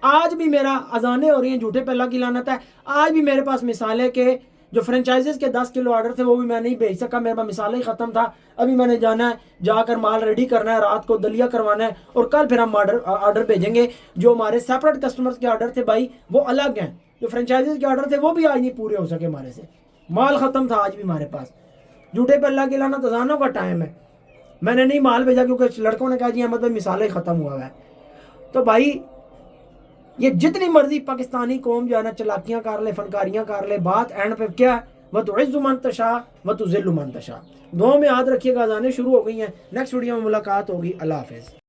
आज भी मेरा अजानें हो रही हैं, झूठे पे अल्लाह की लानत है। आज भी मेरे पास मिसालें के जो फ्रेंचाइजेस के 10 किलो ऑर्डर थे वो भी मैं नहीं भेज सका, मेरे पास मिसालें ही ख़त्म था। अभी मैंने जाना है, जाकर माल रेडी करना है, रात को दलिया करवाना है, और कल फिर हम ऑर्डर भेजेंगे। जो हमारे सेपरेट कस्टमर्स के ऑर्डर थे भाई वो अलग हैं, जो फ्रेंचाइजेस के ऑर्डर थे वो भी आज नहीं पूरे हो सके हमारे से। माल ख़त्म था आज भी हमारे पास। झूठे पे अल्लाह की लानत, अजानों का टाइम है, मैंने नहीं माल भेजा क्योंकि लड़कों ने कहा जी अहमद भाई मिसालें ख़त्म हुआ है। तो भाई ये जितनी मर्जी पाकिस्तानी कौम जो है ना चालाकियाँ कर ले, फनकारियाँ कर ले, बात एंड पे क्या है, वह तो इज़्ज़ु मन तशा व तो ज़िल्लु मन तशा। दुआ में याद रखिएगा, अज़ानें शुरू हो गई हैं। नेक्स्ट वीडियो में मुलाकात होगी। अल्लाह हाफ़िज़।